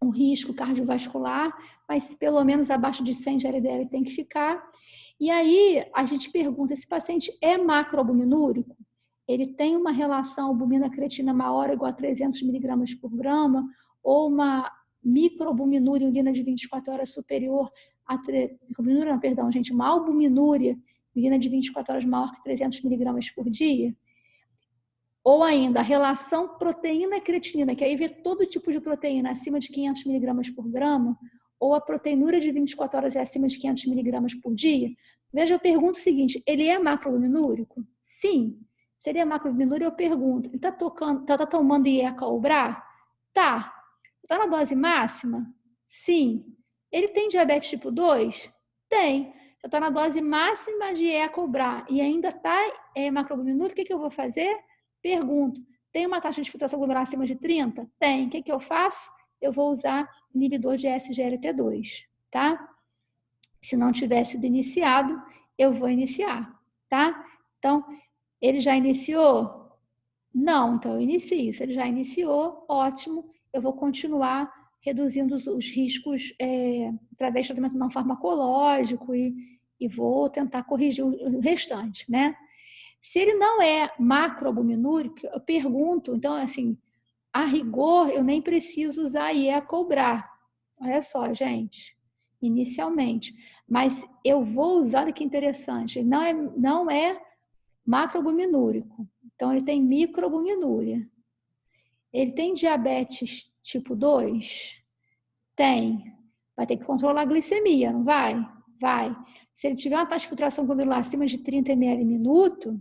Speaker 1: o risco cardiovascular, mas pelo menos abaixo de 100 de LDL tem que ficar. E aí a gente pergunta, esse paciente é macroalbuminúrico? Ele tem uma relação albumina-creatina maior ou igual a 300 miligramas por grama, ou uma microalbuminúria em urina de 24 horas superior a... uma albuminúria em urina de 24 horas maior que 300 miligramas por dia? Ou ainda, a relação proteína-creatinina, que aí vê todo tipo de proteína acima de 500 miligramas por grama, ou a proteinúria de 24 horas é acima de 500 miligramas por dia. Veja, eu pergunto o seguinte, ele é macroalbuminúrico? Sim. Se ele é macroalbuminúrico, eu pergunto, ele está tomando IECA ou BRA? Tá. Está na dose máxima? Sim. Ele tem diabetes tipo 2? Tem. Já está na dose máxima de IECA ou BRA e ainda está macroalbuminúrico, o que eu vou fazer? Pergunto, tem uma taxa de filtração glomerular acima de 30? Tem. O que eu faço? Eu vou usar inibidor de SGLT2, tá? Se não tiver sido iniciado, eu vou iniciar, tá? Então, ele já iniciou? Não, então eu inicio. Se ele já iniciou, ótimo, eu vou continuar reduzindo os riscos através de tratamento não farmacológico e vou tentar corrigir o restante, né? Se ele não é macroalbuminúrico, eu pergunto, então, assim, a rigor, eu nem preciso usar IE-cobrar. Olha só, gente, inicialmente. Mas eu vou usar, olha que interessante, ele não é macroalbuminúrico. Então, ele tem microalbuminúria. Ele tem diabetes tipo 2? Tem. Vai ter que controlar a glicemia, não vai? Vai. Se ele tiver uma taxa de filtração glomerular acima de 30 ml minuto,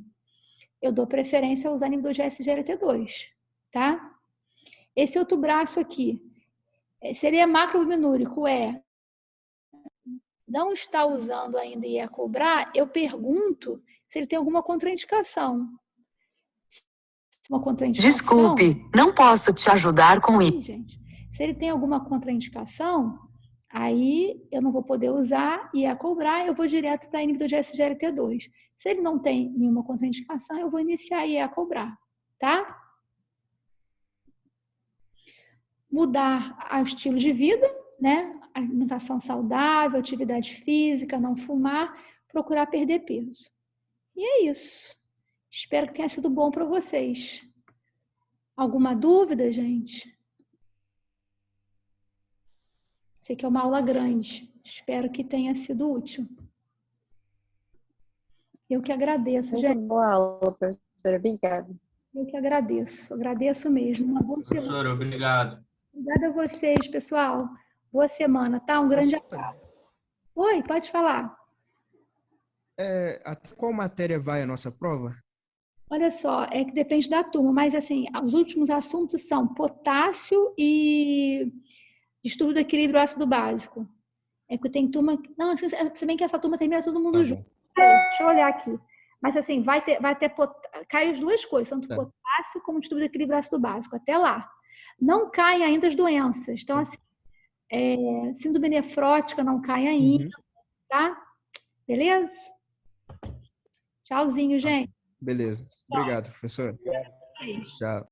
Speaker 1: eu dou preferência a usar inibidor de SGLT2, tá? Esse outro braço aqui, se ele é macroalbuminúrico, não está usando ainda IE-cobrar, eu pergunto se ele tem alguma contraindicação. Uma contraindicação.
Speaker 9: Desculpe, não posso te ajudar com isso.
Speaker 1: Gente, se ele tem alguma contraindicação, aí eu não vou poder usar IE-cobrar, eu vou direto para inibidor de SGLT2. Se ele não tem nenhuma contraindicação, eu vou iniciar IE-cobrar, tá? Mudar o estilo de vida, né? Alimentação saudável, atividade física, não fumar, procurar perder peso. E é isso. Espero que tenha sido bom para vocês. Alguma dúvida, gente? Sei que é uma aula grande. Espero que tenha sido útil. Eu que agradeço, gente.
Speaker 6: Muito boa aula, professora. Obrigada.
Speaker 1: Eu que agradeço. Agradeço mesmo. Uma boa semana.
Speaker 7: Professora, obrigado.
Speaker 1: Obrigada a vocês, pessoal. Boa semana, tá? Um grande abraço. Oi, pode falar.
Speaker 10: Até qual matéria vai a nossa prova?
Speaker 1: Olha só, é que depende da turma, mas assim, os últimos assuntos são potássio e estudo do equilíbrio ácido básico. É que tem turma... Não, se bem que essa turma termina todo mundo junto. Deixa eu olhar aqui. Mas assim, vai ter cai as duas coisas, tanto potássio como estudo do equilíbrio ácido básico, até lá. Não caem ainda as doenças. Então, assim, síndrome nefrótica não cai ainda, tá? Beleza? Tchauzinho, gente.
Speaker 10: Beleza. Obrigado, professora. Tchau.